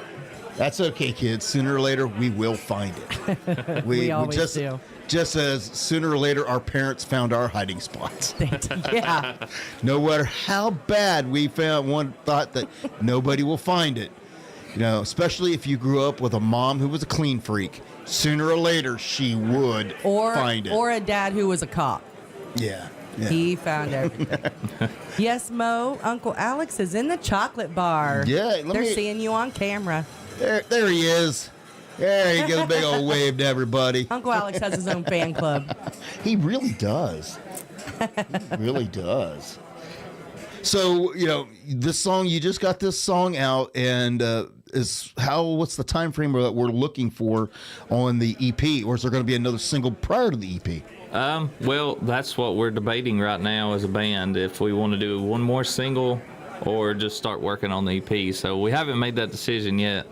That's okay, kids. Sooner or later, we will find it. We always do. Just as sooner or later, our parents found our hiding spots. Yeah. No matter how bad we found, one thought that nobody will find it. Especially if you grew up with a mom who was a clean freak. Sooner or later, she would find it. Or a dad who was a cop. Yeah. He found everything. Yes, Mo, Uncle Alex is in the chocolate bar. Yeah, They're seeing you on camera. There he is. There he goes, a big old wave to everybody. Uncle Alex has his own fan club. He really does. He really does. So, this song, you just got this song out, and what's the time frame that we're looking for on the EP? Or is there going to be another single prior to the EP? Well, that's what we're debating right now as a band, if we want to do one more single or just start working on the EP. So we haven't made that decision yet.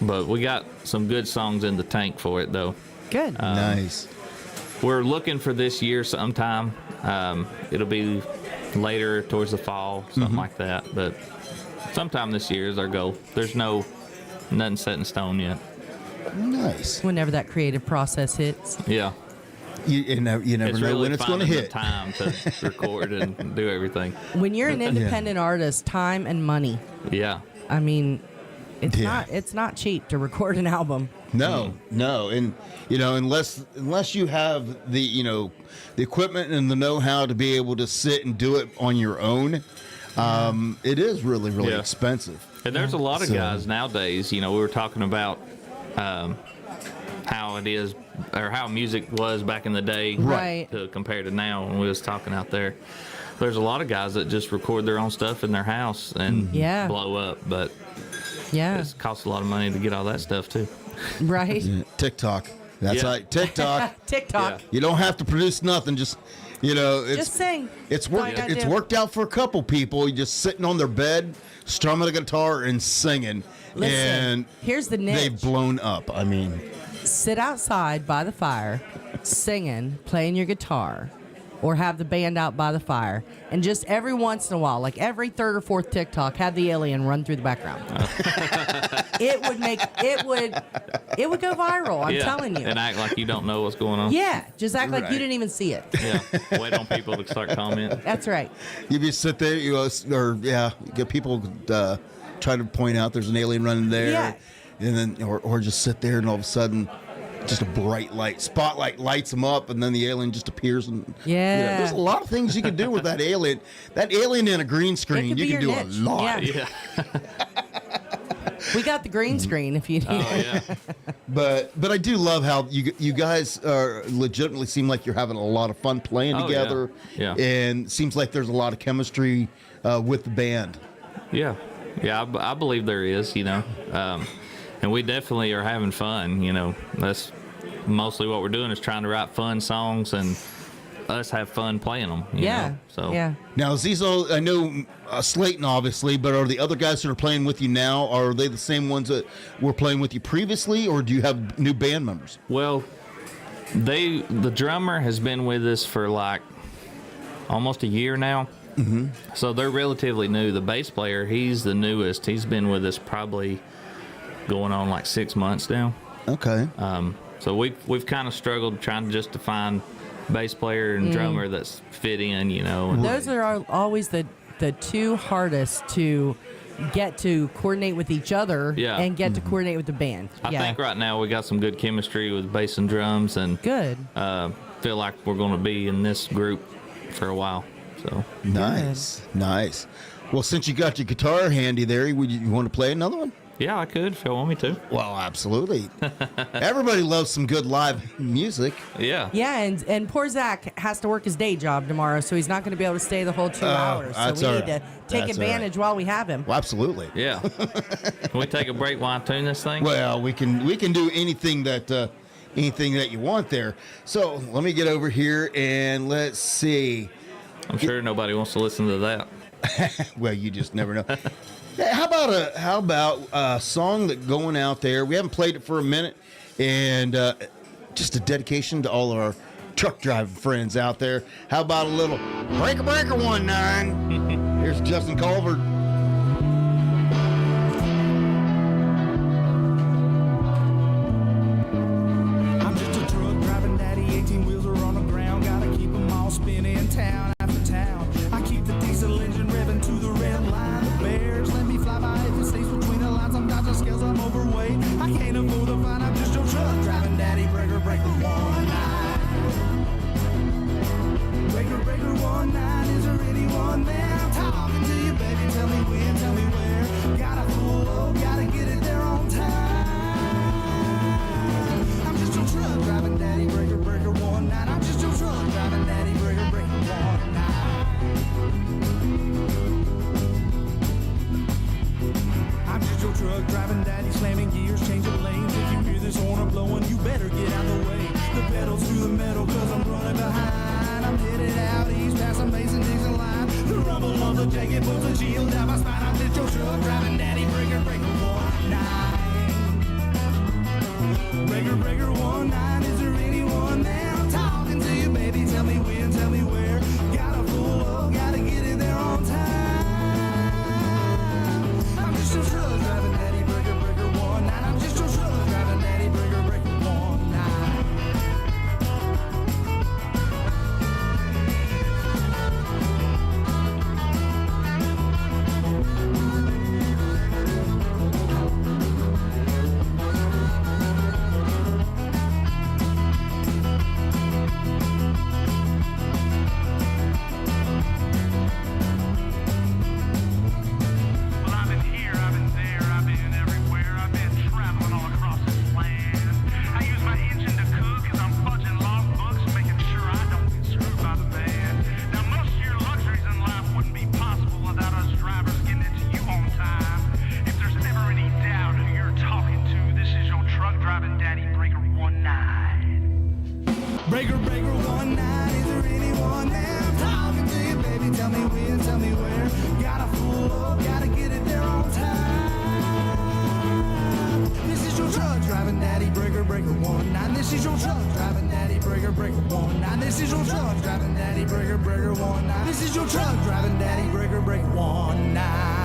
But we got some good songs in the tank for it, though. Good. Nice. We're looking for this year sometime. It'll be later towards the fall, something like that. But sometime this year is our goal. There's nothing set in stone yet. Nice. Whenever that creative process hits. Yeah. You never know really when it's going to hit. The time to record and do everything. When you're an independent artist, time and money. Yeah. I mean, it's not cheap to record an album. No, and unless you have the equipment and the know-how to be able to sit and do it on your own, it is really, really expensive. And there's a lot of guys nowadays. We were talking about how it is, or how music was back in the day, right? To compare to now. When we was talking out there, there's a lot of guys that just record their own stuff in their house and blow up, but it costs a lot of money to get all that stuff too. Right. TikTok. That's right. TikTok. TikTok. You don't have to produce nothing. Just it's just sing. It's worked out for a couple people. You just sitting on their bed, strumming the guitar and singing. Listen, and here's the niche. They've blown up. I mean, sit outside by the fire, singing, playing your guitar, or have the band out by the fire, and just every once in a while, like every third or fourth TikTok, have the alien run through the background. It would go viral. I'm telling you. And act like you don't know what's going on. Yeah, just act like you didn't even see it. Yeah, wait on people to start commenting. That's right. You just sit there, get people try to point out there's an alien running there, and then or just sit there and all of a sudden, just a bright spotlight lights them up, and then the alien just appears. And there's a lot of things you can do with that alien. That alien in a green screen, you can do niche. a lot. Yeah. We got the green screen if you need it. But I do love how you guys legitimately seem like you're having a lot of fun playing together. Yeah. And seems like there's a lot of chemistry with the band. Yeah. Yeah, I believe there is, and we definitely are having fun, That's mostly what we're doing, is trying to write fun songs and us have fun playing them. You know? So Now, is these all, I know Slayton obviously, but are the other guys that are playing with you now, are they the same ones that were playing with you previously, or do you have new band members? Well, the drummer has been with us for like almost a year now. Mm-hmm. So they're relatively new. The bass player, he's the newest. He's been with us probably going on like 6 months now. Okay. So we've kind of struggled trying just to find bass player and drummer that's fit in, And those are always the two hardest to get to coordinate with each other and get to coordinate with the band. I think right now we got some good chemistry with bass and drums, and good. Feel like we're going to be in this group for a while. So nice. Well, since you got your guitar handy there, you want to play another one? Yeah, I could if you want me to. Well, absolutely. Everybody loves some good live music. Yeah. Yeah, and poor Zach has to work his day job tomorrow, so he's not going to be able to stay the whole 2 hours. So we need to take advantage while we have him. Well, absolutely. Yeah. Can we take a break while I tune this thing? Well, we can do anything that you want there. So let me get over here and let's see. I'm sure nobody wants to listen to that. Well, you just never know. How about a song that going out there? We haven't played it for a minute, and just a dedication to all of our truck driving friends out there. How about a little breaker 19? Here's Justin Culver. I'm just a truck driving daddy, 18 wheels are on the ground, gotta keep them all spinning town after town. I keep the diesel engine revving to the red line. The bears let me fly by if it stays between the lines. I'm dodging scales, I'm overweight. I can't afford to find, I'm just a truck driving daddy, breaker 19. metal cause I'm running behind. I'm headed out east past the Mason-Dixon line. The rumble of the jacket puts a chill down my spine. I'm just your truck driving daddy, breaker, breaker, 1-9. Breaker, breaker, 1-9, is there anyone there? I'm talking to you, baby, tell me when, tell me where. Gotta pull up, gotta get in there on time. I'm just your truck driving daddy, breaker, breaker, 1-9. I'm just your truck driving daddy, breaker, breaker, 1-9. Breaker, breaker, 1-9, is there anyone there? I'm talking to you, baby, tell me when, tell me where. Gotta pull up, gotta get it there on time. This is your truck driving daddy, breaker, breaker, 1-9. This is your truck driving daddy, breaker, breaker, 1-9. This is your truck driving daddy, breaker, breaker, 1-9. This is your truck driving daddy, breaker, breaker, 1-9.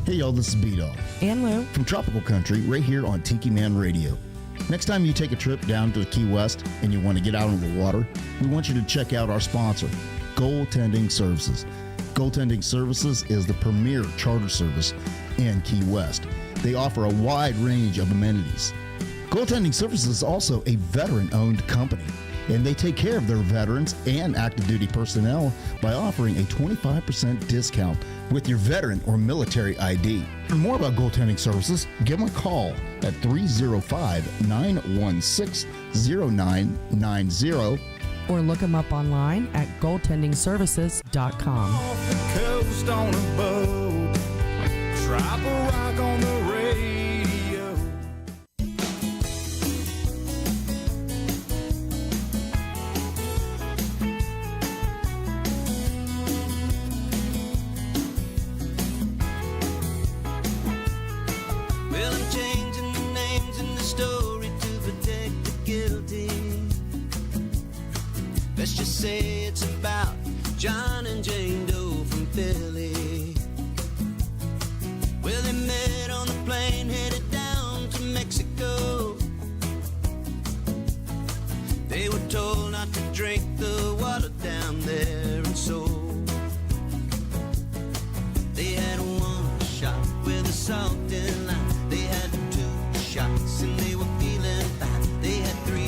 Hey y'all, this is B-Dawg And Lou. from Tropical Country right here on Tiki Man Radio. Next time you take a trip down to the Key West and you want to get out on the water, we want you to check out our sponsor, Goaltending Services. Goaltending Services is the premier charter service in Key West. They offer a wide range of amenities. Goaltending Services is also a veteran-owned company, and they take care of their veterans and active duty personnel by offering a 25% discount with your veteran or military ID. For more about Goaltending Services, give them a call at 305-916-0990. Or look them up online at goaltendingservices.com. Off the coast on a boat, drop a rock on the radio. Well, I'm changing the names in the story to protect the guilty. Let's just say it's about John and Jane Doe from Philly. Well, they met on the plane headed down to Mexico. They were told not to drink the water down there, and so they had one shot with a salt and lime. They had two shots and they were feeling fine. They had three,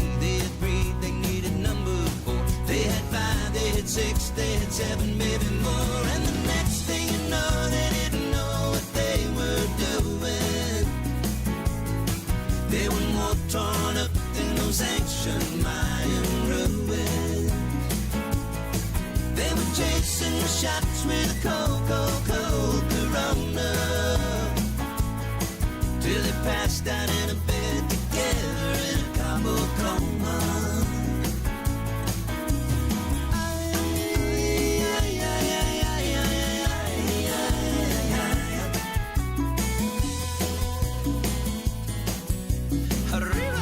they needed number 4. They had 5, they had 6, they had 7, maybe more. And the next thing you know, they didn't know what they were doing. They were more torn up than those ancient Mayan ruins. They were chasing the shots with a cold, cold, cold Corona, till they passed out in a bed together in a Cabo coma. Arriba!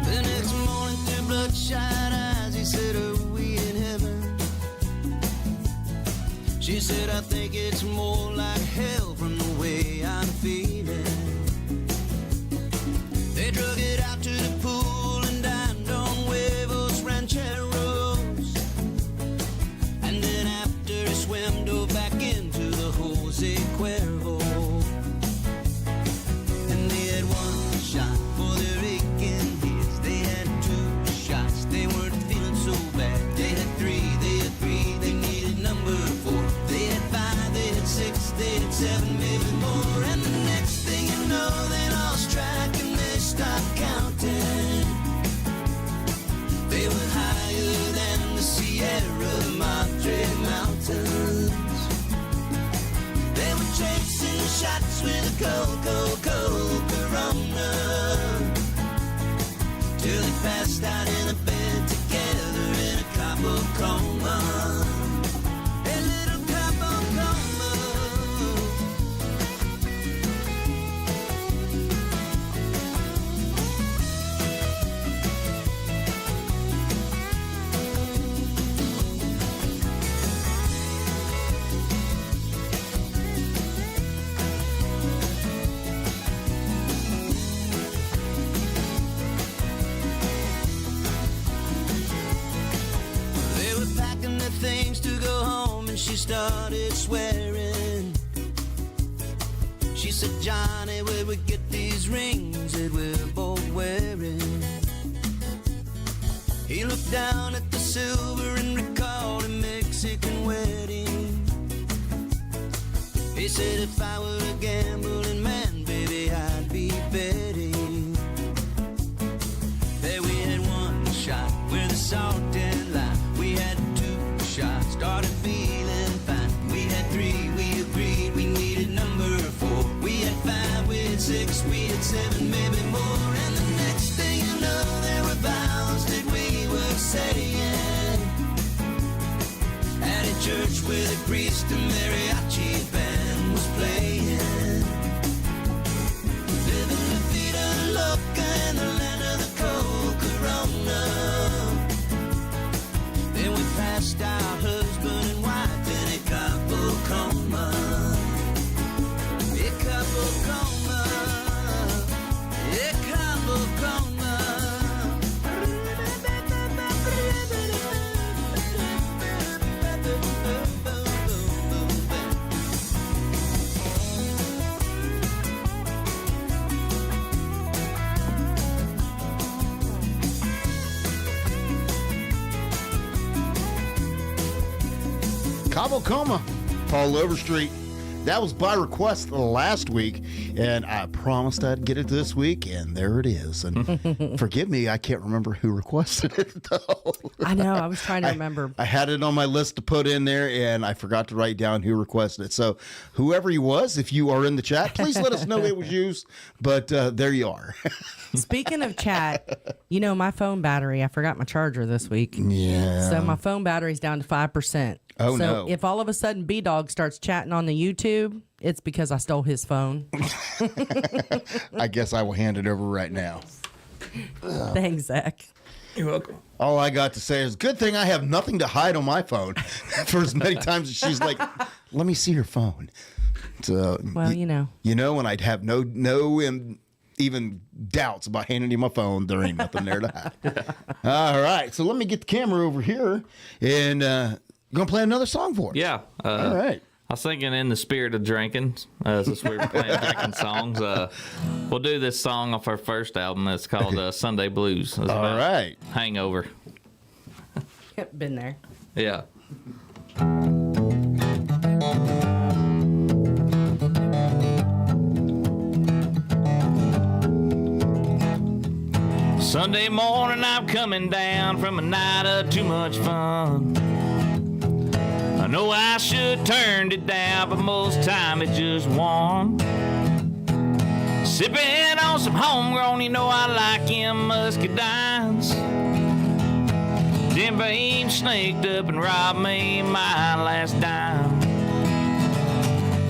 The next morning, through bloodshot eyes, he said, "Are we in heaven?" She said, "I think it's more like hell from the way I'm feeling." They drug it out to the pool and dined on huevos rancheros. And then after he swam, dove back into the Jose Cuervo. And they had one shot for their aching heads. They had 2 shots, they weren't feeling so bad. They had 3, they needed number 4. They had 5, they had 6, they had 7, maybe more. And the next thing you know, they lost track and they stopped counting. shots with a cold, cold, cold Corona. Till they passed out in a bed together in a Cabo coma. A little Cabo coma. Things to go home and she started swearing. She said, Johnny, where we get these rings that we're both wearing? He looked down at the silver and recalled a Mexican wedding. He said, if I were a gambling man, baby, I'd be betting that we had one shot with a salt and lime. We had shots, started feeling fine. We had 3, we agreed we needed number 4. We had 5, we had 6, we had 7, maybe more. And the next thing you know, there were vows that we were saying at a church where the priest and mariachi band was playing. Living la vida loca in the land of the cold Corona. Then we passed our husband and wife in a Cabo coma. A Cabo coma. A Cabo coma. Cabo Coma, Paul Overstreet. That was by request last week, and I promised I'd get it this week, and there it is. And forgive me, I can't remember who requested it, though. I know, I was trying to remember. I had it on my list to put in there, and I forgot to write down who requested it. So whoever he was, if you are in the chat, please let us know it was used, but there you are. Speaking of chat, you know, my phone battery, I forgot my charger this week. Yeah. So my phone battery's down to 5%. Oh, so no. if all of a sudden B-Dawg starts chatting on the YouTube, it's because I stole his phone. I guess I will hand it over right now. Thanks, Zach. You're welcome. All I got to say is, good thing I have nothing to hide on my phone. For as many times as she's like, let me see your phone. So, Well, you know. You know, and I'd have no even doubts about handing you my phone. There ain't nothing there to hide. All right, so let me get the camera over here, and gonna play another song for us. Yeah. All right. I was thinking in the spirit of drinking, since we were playing drinking songs, we'll do this song off our first album. It's called Sunday Blues. It's All right. Hangover. Yep, been there. Yeah. Sunday morning, I'm coming down from a night of too much fun. I know I should turned it down, but most time it's just one. Sipping on some homegrown, you know I like them muscadines. Them babes snaked up and robbed me my last dime.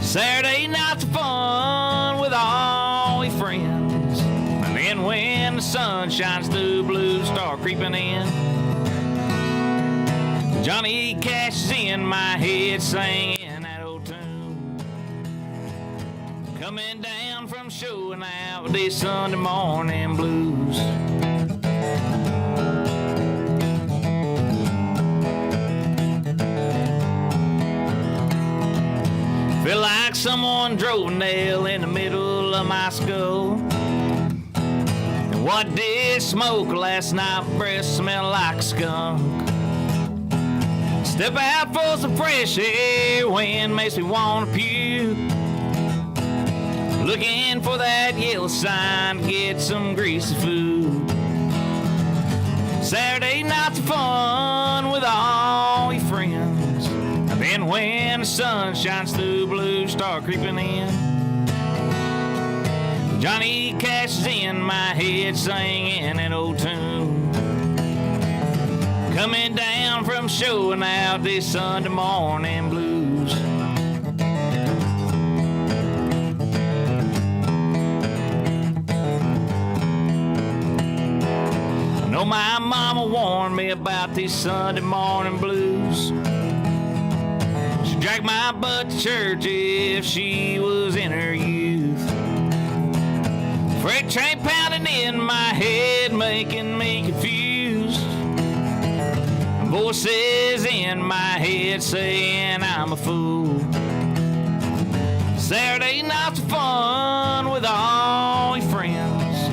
Saturday nights are fun with all your friends, and then when the sun shines through, blues start creeping in. Johnny Cash is in my head singing that old tune. Coming down from showing out with these Sunday morning blues. Feel like someone drove a nail in the middle of my skull. And what did smoke last night? Breath smell like a skunk. Step out for some fresh air, wind makes me want to puke. Looking for that yellow sign to get some greasy food. Saturday nights are fun with all your friends. And then when the sun shines through, blues start creeping in. Johnny Cash is in my head singing an old tune. Coming down from showing out this Sunday morning blues. I know my mama warned me about these Sunday morning blues. She dragged my butt to church if she was in her youth. Freight train pounding in my head, making me confused. Voices in my head saying I'm a fool. Saturday nights are fun with all your friends.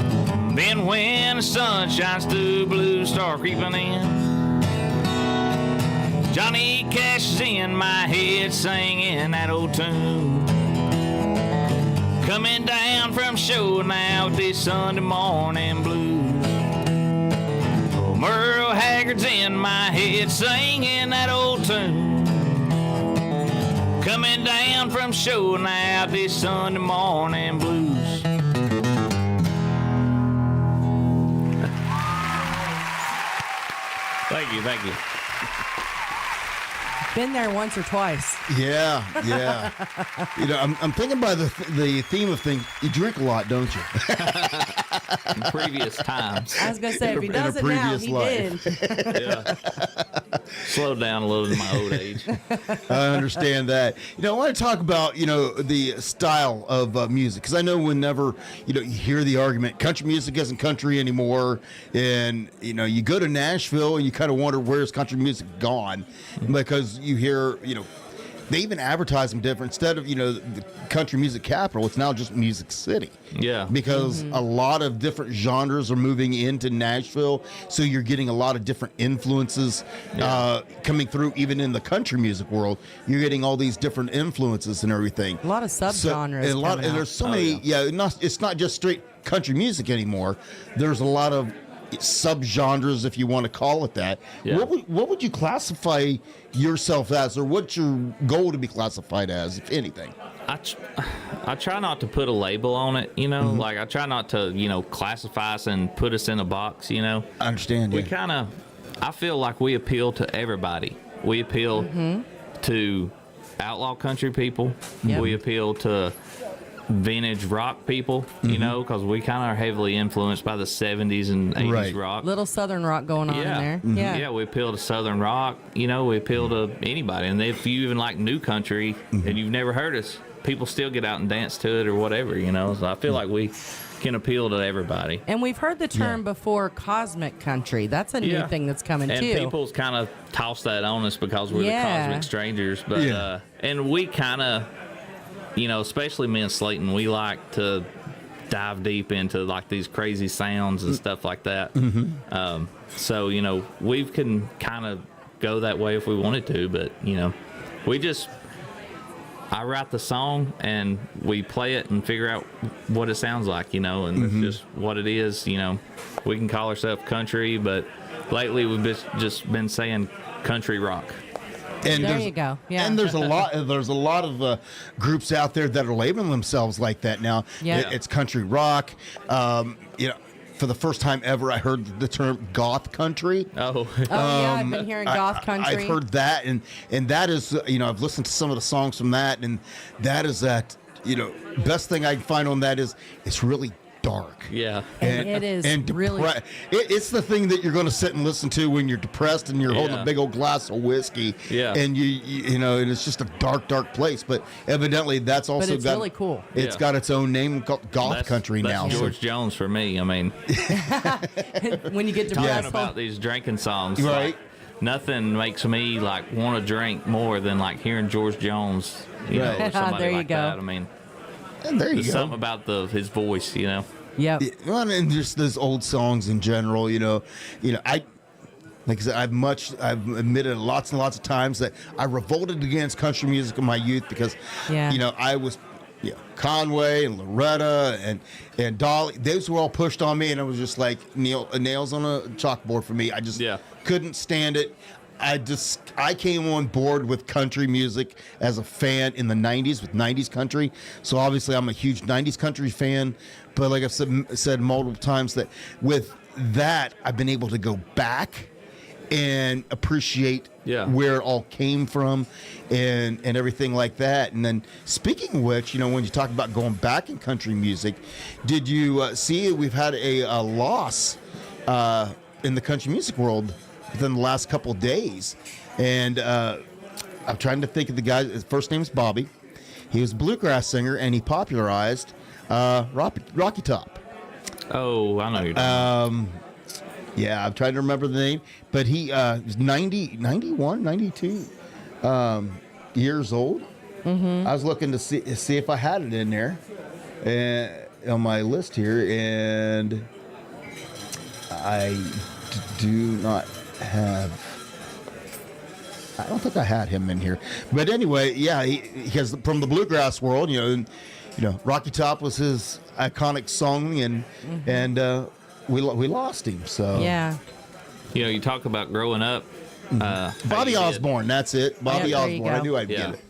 Then when the sun shines through, blues start creeping in. Johnny Cash is in my head singing that old tune. Coming down from show now with this Sunday morning blues. Merle Haggard's in my head singing that old tune. Coming down from show now this Sunday morning blues. Thank you, thank you. Been there once or twice. Yeah. You know, I'm thinking by the theme of things. You drink a lot, don't you? In previous times. I was going to say, if he does it now, he did. Yeah. Slowed down a little in my old age. I understand that. You know, I want to talk about, you know, the style of music, because I know whenever, you know, you hear the argument, country music isn't country anymore, and, you know, you go to Nashville and you kind of wonder where's country music gone, because you hear, you know, they even advertise them different. Instead of, you know, the country music capital, it's now just Music City. Yeah. Because a lot of different genres are moving into Nashville, so you're getting a lot of different influences coming through. Even in the country music world, you're getting all these different influences and everything. A lot of subgenres. And there's so many. It's not just straight country music anymore. There's a lot of subgenres, if you want to call it that. Yeah. What would you classify yourself as, or what's your goal to be classified as, if anything? I try not to put a label on it, you know, like I try not to, you know, classify us and put us in a box, you know. I understand. We kind of, I feel like we appeal to everybody. We appeal to outlaw country people. Yep. We appeal to vintage rock people, you know, because we kind of are heavily influenced by the 70s and 80s rock. Little southern rock going on in there. Yeah, we appeal to southern rock, you know, we appeal to anybody. And if you even like new country and you've never heard us, people still get out and dance to it or whatever, you know. So I feel like we can appeal to everybody. And we've heard the term before, cosmic country. That's a new thing that's coming and too. And people's kind of toss that on us because we're the cosmic strangers. But and we kind of, you know, especially me and Slayton, we like to dive deep into like these crazy sounds and stuff like that. So, you know, we can kind of go that way if we wanted to, but, you know, I write the song and we play it and figure out what it sounds like, you know, and it's just what it is, you know. We can call ourselves country, but lately we've just been saying country rock. And there you go. Yeah. And there's a lot of groups out there that are labeling themselves like that now. Yeah. It's country rock. You know, for the first time ever, I heard the term goth country. Oh yeah, I've been hearing goth country. I've heard that, and that is, you know, I've listened to some of the songs from that, and that is that, you know, best thing I can find on that is it's really dark. Yeah. And it is really... It's the thing that you're going to sit and listen to when you're depressed and you're holding a big old glass of whiskey. Yeah. And you know, and it's just a dark place. But evidently that's also it's really cool. It's got its own name called goth country now. That's George Jones for me. I mean, when you get talking depressed about these drinking songs, right? Like, nothing makes me like want to drink more than like hearing George Jones. You know, or somebody there you like go. that. I mean, and there you there's go. something about his voice, you know. Yep. Well, and just those old songs in general, you know, like I said, I've admitted lots and lots of times that I revolted against country music in my youth because, you know, I was, Conway and Loretta and Dolly, those were all pushed on me, and it was just like nails on a chalkboard for me. I just couldn't stand it. I came on board with country music as a fan in the 90s with 90s country. So obviously I'm a huge 90s country fan. But like I've said multiple times, that with that, I've been able to go back and appreciate where it all came from and everything like that. And then speaking of which, when you talk about going back in country music, did you see we've had a loss in the country music world within the last couple of days? And I'm trying to think of the guy. His first name is Bobby. He was a bluegrass singer, and he popularized Rocky Top. Oh, I know you're talking about. Yeah, I'm trying to remember the name, but he was 91, 92 years old. Mm-hmm. I was looking to see if I had it in there on my list here, and I do not have. I don't think I had him in here, but anyway, yeah, he has from the bluegrass world. Rocky Top was his iconic song, and we lost him. So yeah, you talk about growing up. Bobby Osborne, that's it. Bobby Osborne. I knew I'd get it.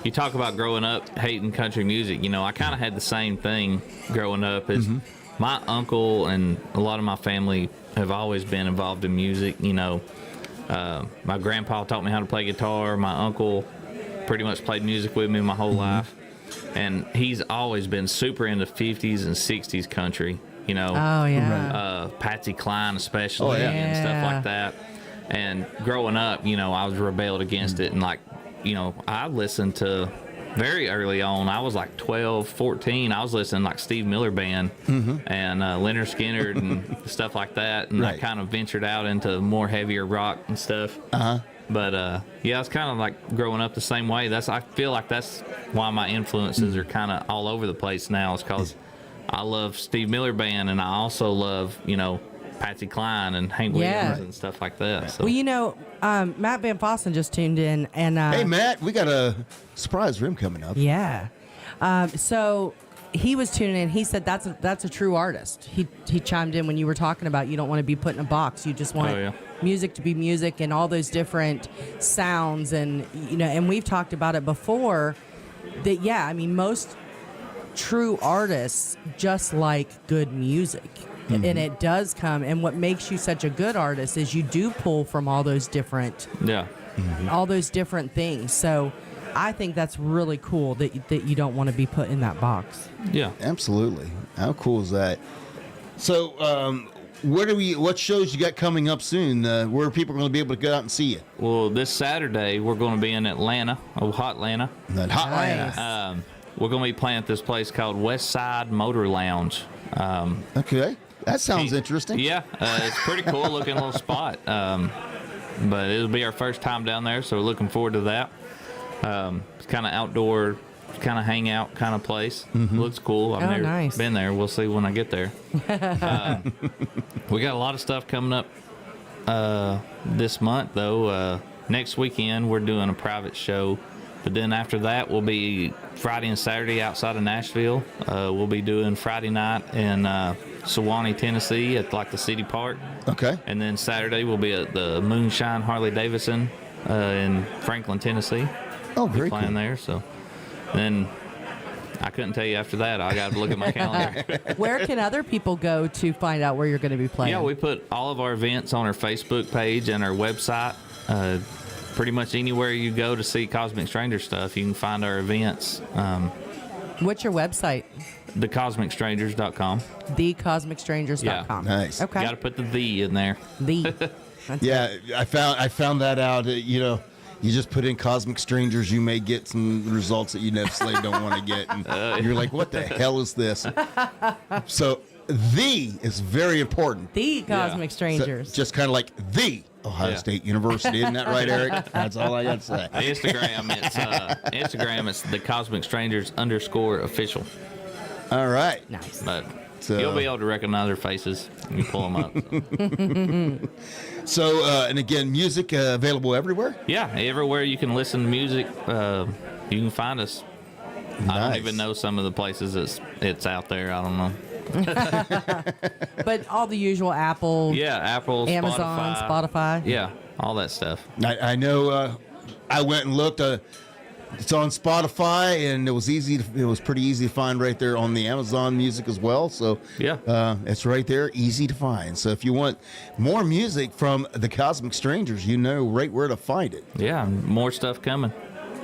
You talk about growing up hating country music. I kind of had the same thing growing up. As my uncle and a lot of my family have always been involved in music. My grandpa taught me how to play guitar. My uncle pretty much played music with me my whole life. And he's always been super into 50s and 60s country, Oh, yeah. Patsy Cline especially and stuff like that. And growing up, I was rebelled against it. And I listened to very early on. I was like 12, 14. I was listening to like Steve Miller Band and Leonard Skinner and stuff like that. And I kind of ventured out into more heavier rock and stuff. But it's kind of like growing up the same way. I feel like that's why my influences are kind of all over the place now. Is because I love Steve Miller Band, and I also love Patsy Cline and Hank Williams and stuff like that. So. Well, Matt Van Fossen just tuned in, and hey, Matt, we got a surprise for him coming up. Yeah, so he was tuning in. He said that's a true artist. He chimed in when you were talking about you don't want to be put in a box. You just want music to be music and all those different sounds, and and we've talked about it before. That most true artists just like good music. And it does come, and what makes you such a good artist is you do pull from all those different all those different things. So I think that's really cool that you don't want to be put in that box. Yeah, absolutely. How cool is that? So what shows you got coming up soon? Where are people going to be able to go out and see you? Well, this Saturday we're going to be in Atlanta, Hot Atlanta. Atlanta. We're going to be playing at this place called West Side Motor Lounge. Okay. That sounds interesting. Yeah, it's pretty cool looking little spot. But it'll be our first time down there, so we're looking forward to that. It's kind of outdoor, kind of hangout kind of place. Looks cool. I've never been there. We'll see when I get there. We got a lot of stuff coming up this month, though. Next weekend, we're doing a private show. But then after that, we'll be Friday and Saturday outside of Nashville. We'll be doing Friday night in Sewanee, Tennessee at like the city park. Okay. And then Saturday we'll be at the Moonshine Harley Davidson in Franklin, Tennessee. Oh, very playing cool. there. So then I couldn't tell you after that. I got to look at my calendar. Where can other people go to find out where you're going to be playing? Yeah, we put all of our events on our Facebook page and our website. Pretty much anywhere you go to see Cosmic Stranger stuff, you can find our events. What's your website? TheCosmicStrangers.com. TheCosmicStrangers.com. Yeah, nice. Okay. Got to put the "the" in there. The. Yeah, I found that out. You just put in Cosmic Strangers, you may get some results that you necessarily don't want to get. And you're like, what the hell is this? So, "the" is very important. The Cosmic Strangers. So, just kind of like the Ohio State University. Isn't that right, Eric? That's all I got to say. Instagram, it's the Cosmic Strangers _official. All right. Nice. But you'll be able to recognize their faces when you pull them up. So, and again, music available everywhere? Yeah, everywhere you can listen to music, you can find us. Nice. I don't even know some of the places it's out there. I don't know. But all the usual Apple, Apple, Amazon, Spotify. Yeah, all that stuff. I know. I went and looked. It's on Spotify, and it was pretty easy to find right there on the Amazon Music as well. So Yeah. it's right there, easy to find. So if you want more music from the Cosmic Strangers, you know right where to find it. Yeah, more stuff coming.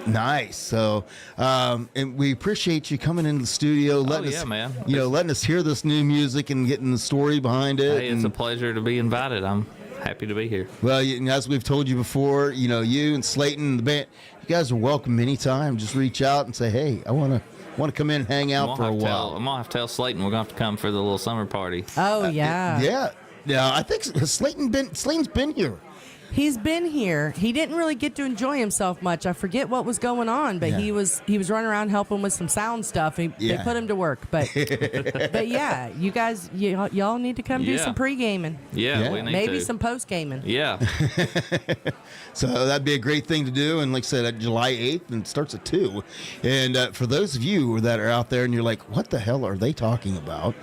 Nice. So, and we appreciate you coming into the studio, letting us, man. letting us hear this new music and getting the story behind it. Hey, it's a pleasure to be invited. I'm happy to be here. Well, as we've told you before, you and Slayton and the band, you guys are welcome anytime. Just reach out and say, hey, I want to come in and hang out for a while. I'm gonna have to tell Slayton we're gonna have to come for the little summer party. Oh, yeah. Yeah. I think Slayton's been here. He's been here. He didn't really get to enjoy himself much. I forget what was going on, but he was running around helping with some sound stuff. They put him to work, but but yeah, you guys, y'all need to come do some pre-gaming. Yeah, we need maybe to. some post-gaming. Yeah. So that'd be a great thing to do. And like I said, July 8th, and it starts at 2. And for those of you that are out there and you're like, what the hell are they talking about?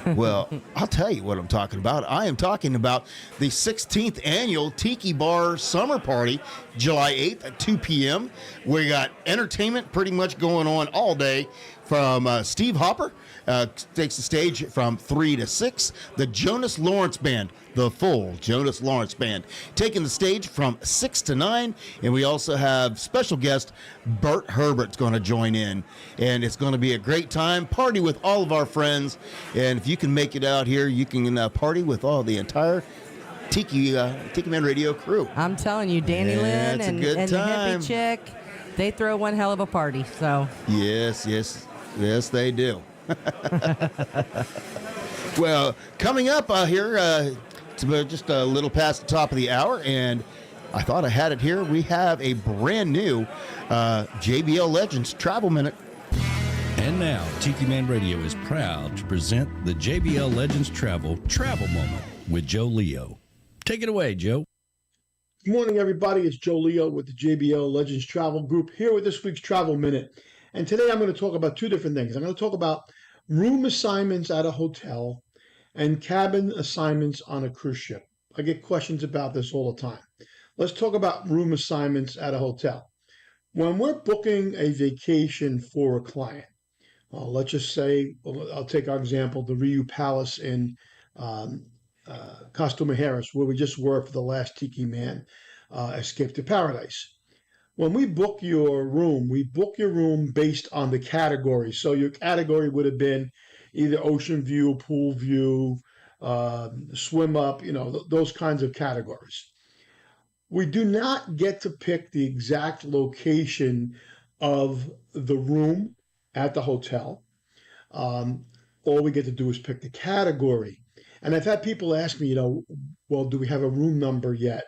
Well, I'll tell you what I'm talking about. I am talking about the 16th annual Tiki Bar Summer Party, July 8th at 2 p.m. We got entertainment pretty much going on all day from Steve Hopper. Takes the stage from 3 to 6. The Jonas Lawrence Band, the full Jonas Lawrence Band, taking the stage from 6 to 9. And we also have special guest Bert Herbert's going to join in. And it's going to be a great time. Party with all of our friends. And if you can make it out here, you can party with all the entire Tiki Man Radio crew. I'm telling you, Danny Lynn and the hippie chick, they throw one hell of a party. So Yes, they do. Well, coming up here, it's about just a little past the top of the hour, and I thought I had it here. We have a brand new JBL Legends Travel Minute. And now, Tiki Man Radio is proud to present the JBL Legends Travel Moment with Joe Leo. Take it away, Joe. Good morning, everybody. It's Joe Leo with the JBL Legends Travel Group here with this week's Travel Minute. And today I'm going to talk about two different things. I'm going to talk about room assignments at a hotel and cabin assignments on a cruise ship. I get questions about this all the time. Let's talk about room assignments at a hotel. When we're booking a vacation for a client, let's just say, I'll take our example, the Riu Palace in Costa Mujeres, where we just were for the last Tiki Man Escape to Paradise. When we book your room, we book your room based on the category. So your category would have been either ocean view, pool view, swim up, those kinds of categories. We do not get to pick the exact location of the room at the hotel. All we get to do is pick the category. And I've had people ask me, well, do we have a room number yet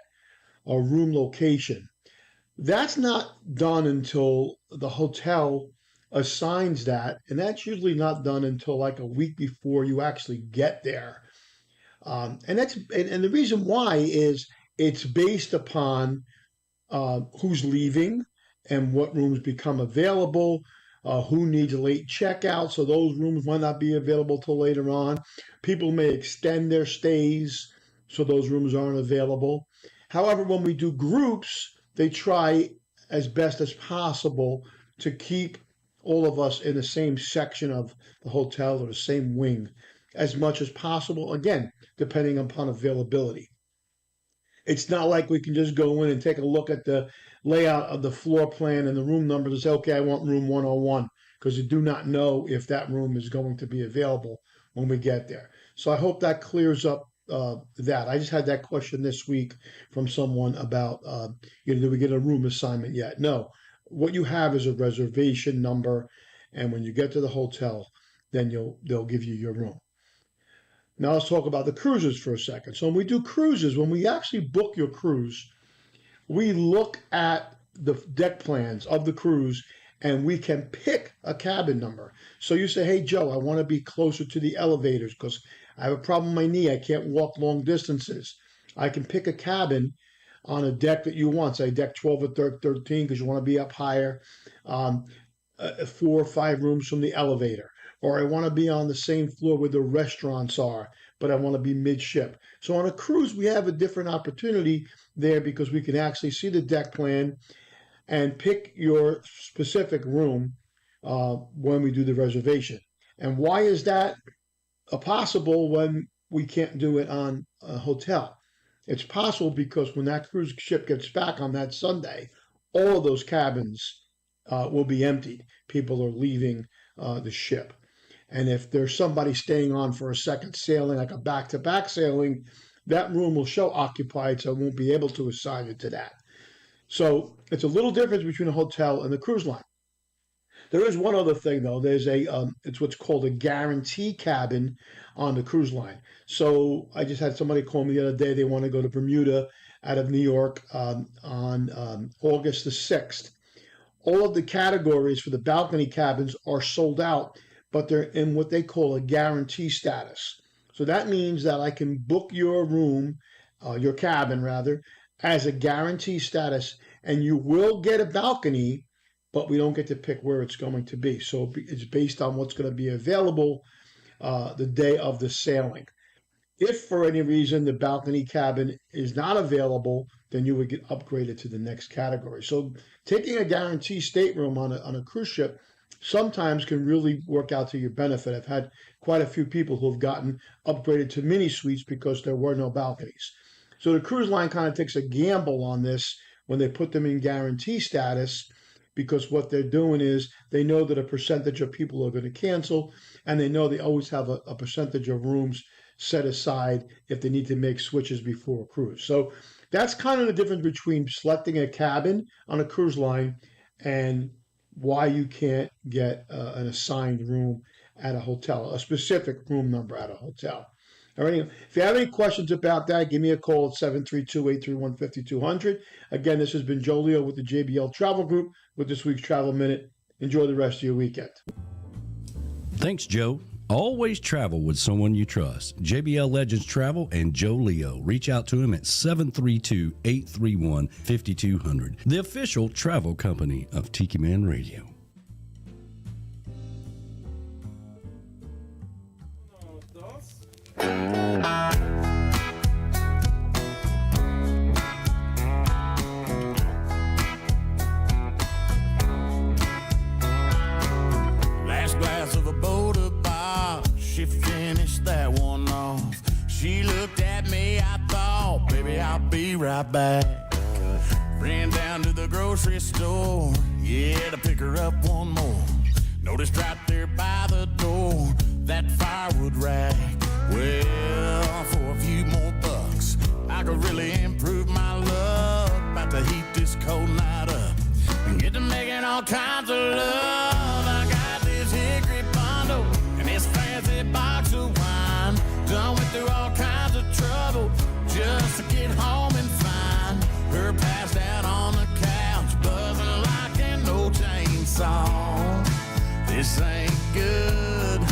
or room location? That's not done until the hotel assigns that, and that's usually not done until like a week before you actually get there. And the reason why is it's based upon who's leaving and what rooms become available, who needs a late checkout, so those rooms might not be available till later on. People may extend their stays, so those rooms aren't available. However, when we do groups, they try as best as possible to keep all of us in the same section of the hotel or the same wing as much as possible, again, depending upon availability. It's not like we can just go in and take a look at the layout of the floor plan and the room numbers and say, okay, I want room 101, because you do not know if that room is going to be available when we get there. So I hope that clears up that. I just had that question this week from someone about, do we get a room assignment yet? No. What you have is a reservation number, and when you get to the hotel, then they'll give you your room. Now let's talk about the cruises for a second. So when we do cruises, when we actually book your cruise, we look at the deck plans of the cruise, and we can pick a cabin number. So you say, hey, Joe, I want to be closer to the elevators because I have a problem with my knee. I can't walk long distances. I can pick a cabin on a deck that you want, say deck 12 or 13, because you want to be up higher, 4 or 5 rooms from the elevator. Or I want to be on the same floor where the restaurants are, but I want to be midship. So on a cruise, we have a different opportunity there because we can actually see the deck plan and pick your specific room when we do the reservation. And why is that possible when we can't do it on a hotel? It's possible because when that cruise ship gets back on that Sunday, all of those cabins will be emptied. People are leaving the ship. And if there's somebody staying on for a second sailing, like a back-to-back sailing, that room will show occupied, so I won't be able to assign it to that. So it's a little difference between a hotel and the cruise line. There is one other thing, though. There's it's what's called a guarantee cabin on the cruise line. So I just had somebody call me the other day. They want to go to Bermuda out of New York on August the 6th. All of the categories for the balcony cabins are sold out, but they're in what they call a guarantee status. So that means that I can book your room, your cabin rather, as a guarantee status, and you will get a balcony, but we don't get to pick where it's going to be. So it's based on what's going to be available the day of the sailing. If for any reason the balcony cabin is not available, then you would get upgraded to the next category. So taking a guarantee stateroom on a cruise ship sometimes can really work out to your benefit. I've had quite a few people who have gotten upgraded to mini suites because there were no balconies. So the cruise line kind of takes a gamble on this when they put them in guarantee status, because what they're doing is they know that a percentage of people are going to cancel, and they know they always have a percentage of rooms set aside if they need to make switches before a cruise. So that's kind of the difference between selecting a cabin on a cruise line and why you can't get an assigned room at a hotel, a specific room number at a hotel. All right. If you have any questions about that, give me a call at 732-831-5200. Again, this has been Joe Leo with the JBL Travel Group with this week's Travel Minute. Enjoy the rest of your weekend. Thanks, Joe. Always travel with someone you trust. JBL Legends Travel and Joe Leo. Reach out to him at 732-831-5200. The official travel company of Tiki Man Radio. Last glass of a Boda bar, she finished that one off. She looked at me, I thought, baby, I'll be right back. Ran down to the grocery store, yeah, to pick her up one more. Noticed right there by the door, that firewood rack. Well, for a few more bucks, I could really improve my luck. About to heat this cold night up and get to making all kinds of love. I got this hickory bundle and this fancy box of wine. Done went through all kinds of trouble just to get home and find her passed out on the couch, buzzing like an old chainsaw. This ain't good.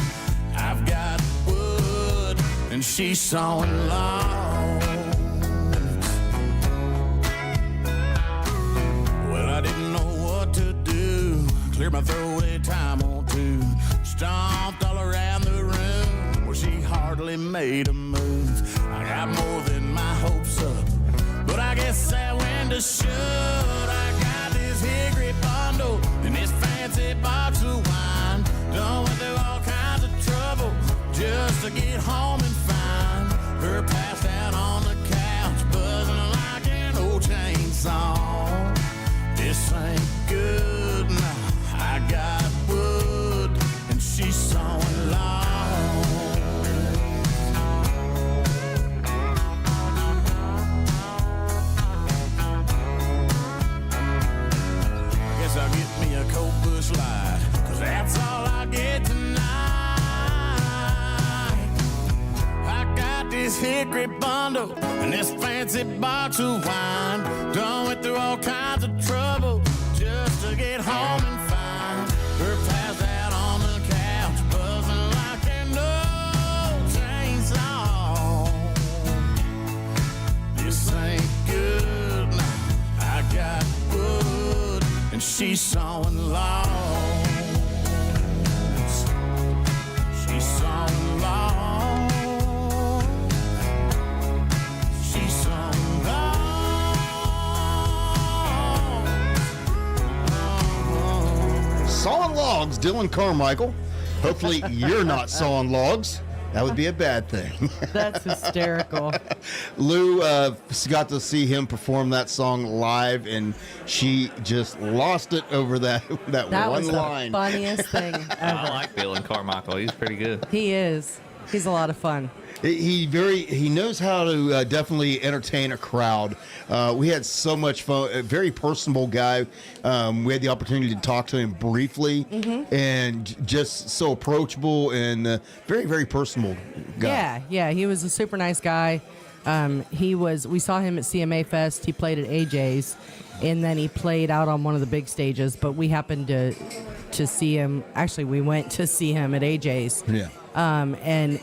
I've got wood and she's sawing logs. Well, I didn't know what to do. Cleared my throat a time or two. Stomped all around the room where she hardly made a move. I got more than my hopes up, but I guess that window shut. I got this hickory bundle and this fancy box of wine. Done went through all kinds of trouble just to get home and find her passed out on the couch, buzzing like an old chainsaw. This ain't good, no, I got wood and she's sawing logs. I guess I'll get me a cold bush light, 'cause that's all I get tonight. I got this hickory bundle and this fancy box of wine. Done went through all kinds of trouble just to get home and find her passed out on the couch, buzzing like an old chainsaw. This ain't good, no, I got wood and she's sawing logs. She's sawing logs. Sawing logs, Dylan Carmichael. Hopefully you're not sawing logs. That would be a bad thing. That's hysterical. Lou got to see him perform that song live, and she just lost it over that That one was line. the funniest thing ever. I like Dylan Carmichael. He's pretty good. He is. He's a lot of fun. He knows how to definitely entertain a crowd. We had so much fun. A very personable guy. We had the opportunity to talk to him briefly, and just so approachable and very, very personable guy. Yeah. He was a super nice guy. We saw him at CMA Fest. He played at AJ's, and then he played out on one of the big stages. But we happened to see him. Actually, we went to see him at AJ's. Yeah. And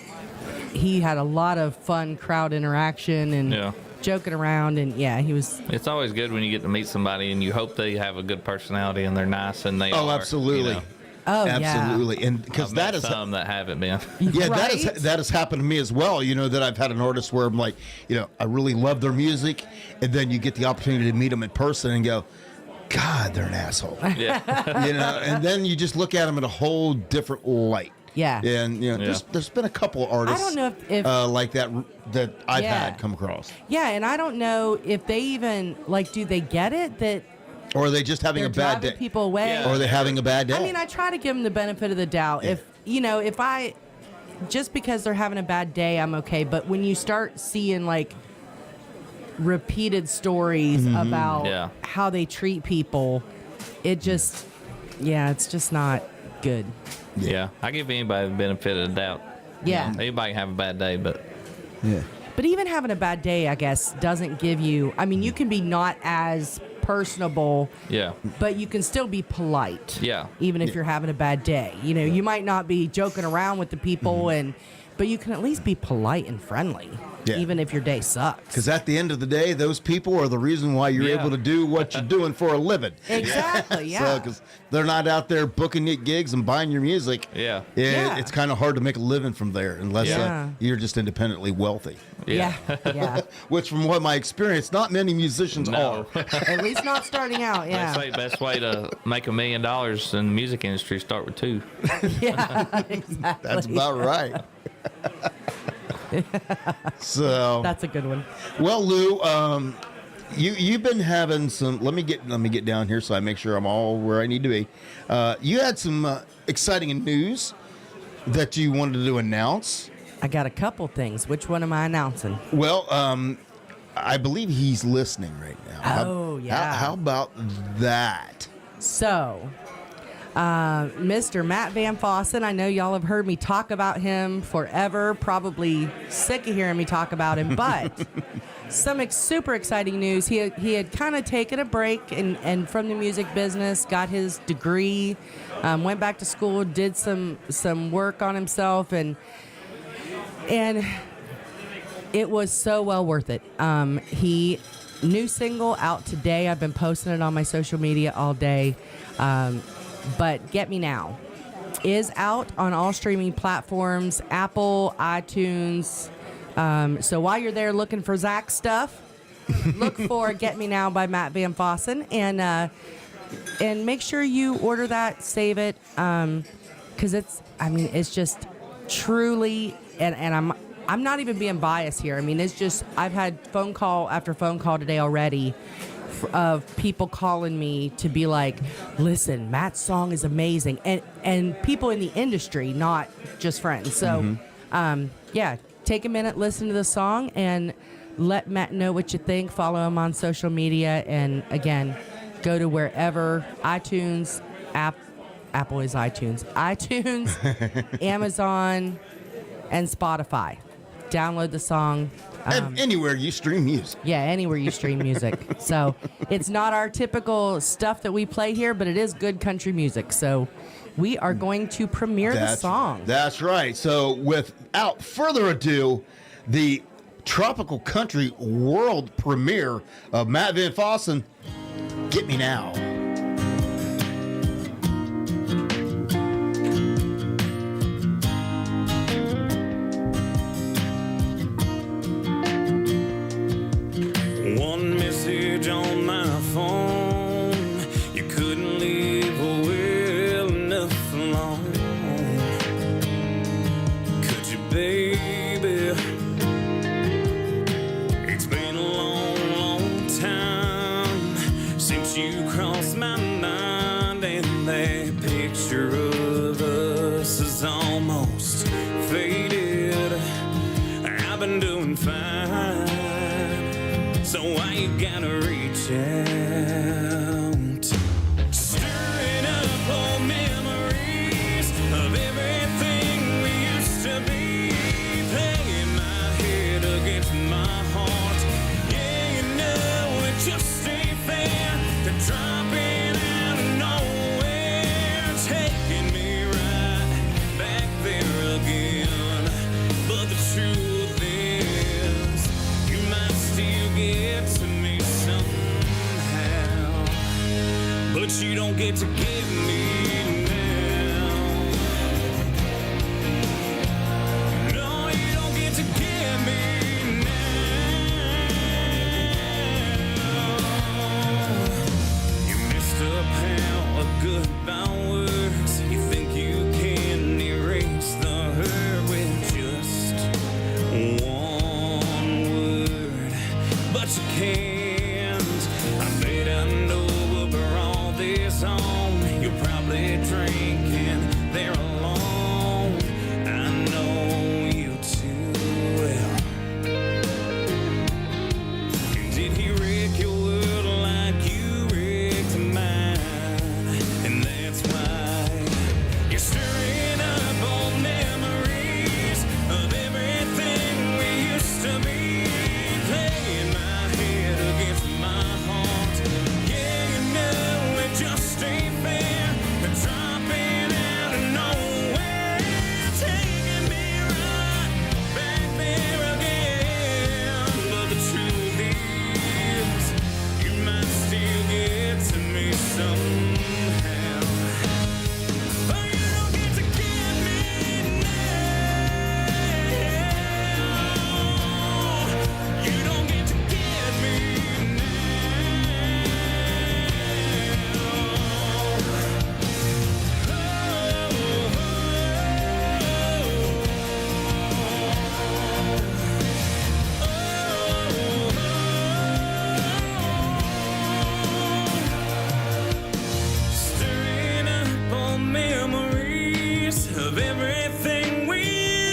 he had a lot of fun crowd interaction and joking around, and he was. It's always good when you get to meet somebody and you hope they have a good personality and they're nice and they are. Oh, absolutely. You know. Oh, absolutely. And because I've that met is some that haven't been. Yeah, Right? that has happened to me as well. You know, that I've had an artist where I'm like, I really love their music, and then you get the opportunity to meet them in person and go, God, they're an asshole. Yeah. And then you just look at them in a whole different light. Yeah. And there's been a couple artists I don't know if like that I've had come across. Yeah, and I don't know if they even do they get it that Or are they just having they're a bad driving day? people away? Or are they having a bad day? I mean, I try to give them the benefit of the doubt. Yeah. If I just because they're having a bad day, I'm okay. But when you start seeing repeated stories about how they treat people, it just it's just not good. Yeah. I give anybody the benefit of the doubt. Yeah. Anybody can have a bad day, but But even having a bad day, I guess, doesn't give you. I mean, you can be not as personable. yeah. But you can still be polite. Yeah. Even if you're having a bad day. You might not be joking around with the people, but you can at least be polite and friendly. Yeah. Even if your day sucks. Because at the end of the day, those people are the reason why you're able to do what you're doing for a living. Exactly, yeah. Because they're not out there booking you gigs and buying your music. Yeah. It's kind of hard to make a living from there unless Yeah. you're just independently wealthy. Yeah. Yeah. Which, from what my experience, not many musicians No. are. At least not starting out. Yeah. They say best way to make $1 million in the music industry is start with 2. Yeah. Exactly. That's about right. So That's a good one. well, Lou, you've been having some. Let me get down here so I make sure I'm all where I need to be. You had some exciting news that you wanted to announce. I got a couple things. Which one am I announcing? Well, I believe he's listening right now. Oh, yeah. How about that? So, Mr. Matt Van Fossen, I know y'all have heard me talk about him forever, probably sick of hearing me talk about him, but some super exciting news. He had kind of taken a break and from the music business, got his degree, went back to school, did some work on himself, and it was so well worth it. New single out today. I've been posting it on my social media all day. But Get Me Now is out on all streaming platforms, Apple, iTunes. So while you're there looking for Zach's stuff, look for Get Me Now by Matt Van Fossen, and make sure you order that, save it, because it's just truly, and I'm not even being biased here. I mean, it's just I've had phone call after phone call today already of people calling me to be like, listen, Matt's song is amazing, and people in the industry, not just friends. So take a minute, listen to the song, and let Matt know what you think. Follow him on social media, and again, go to wherever iTunes, Apple is iTunes, Amazon, and Spotify. Download the song. Anywhere you stream music. Yeah, anywhere you stream music. So it's not our typical stuff that we play here, but it is good country music. So we are going to premiere the song. That's right. So without further ado, the tropical country world premiere of Matt Van Fossen, Get Me Now. One message on my phone, you couldn't leave a will picture of us is almost faded. I've been doing fine, so why you gotta reach out? Stirring up old memories of everything we used to be, playing my head against my heart. Yeah, you know it just ain't fair to drop in out of nowhere, taking me right back there again. But the truth is, you might still get to me somehow, but you don't get to get me now. No, you don't get to get me now. You messed up how a goodbye works. You think you can erase the hurt with just one word, but you can't. I bet I know over all this on, you're probably drinking there alone. I know you too well. And did he wreck your world like you wrecked mine? And that's why you're stirring up old memories of everything we used to be, playing my head against my heart. Yeah, you know it just ain't fair to drop in out of nowhere, taking me right back there again. But the truth is, you might still get to me somehow, but you don't get to get me now. You don't get to get me Stirring up old memories of everything we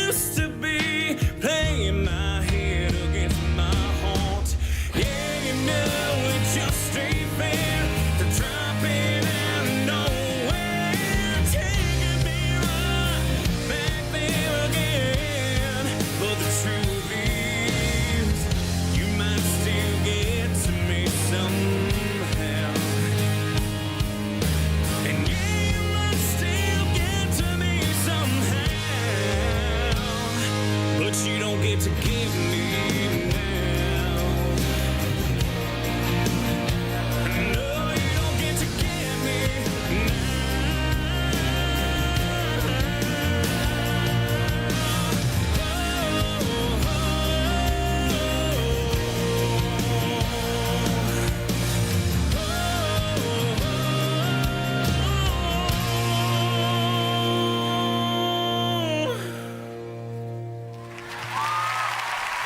used to be, playing my head against my heart. Yeah, you know it just ain't fair to drop in out of nowhere, taking me right back there again. But the truth is, you might still get to me somehow. And yeah, you might still get to me somehow, but you don't get to give me now. No, you don't get to give me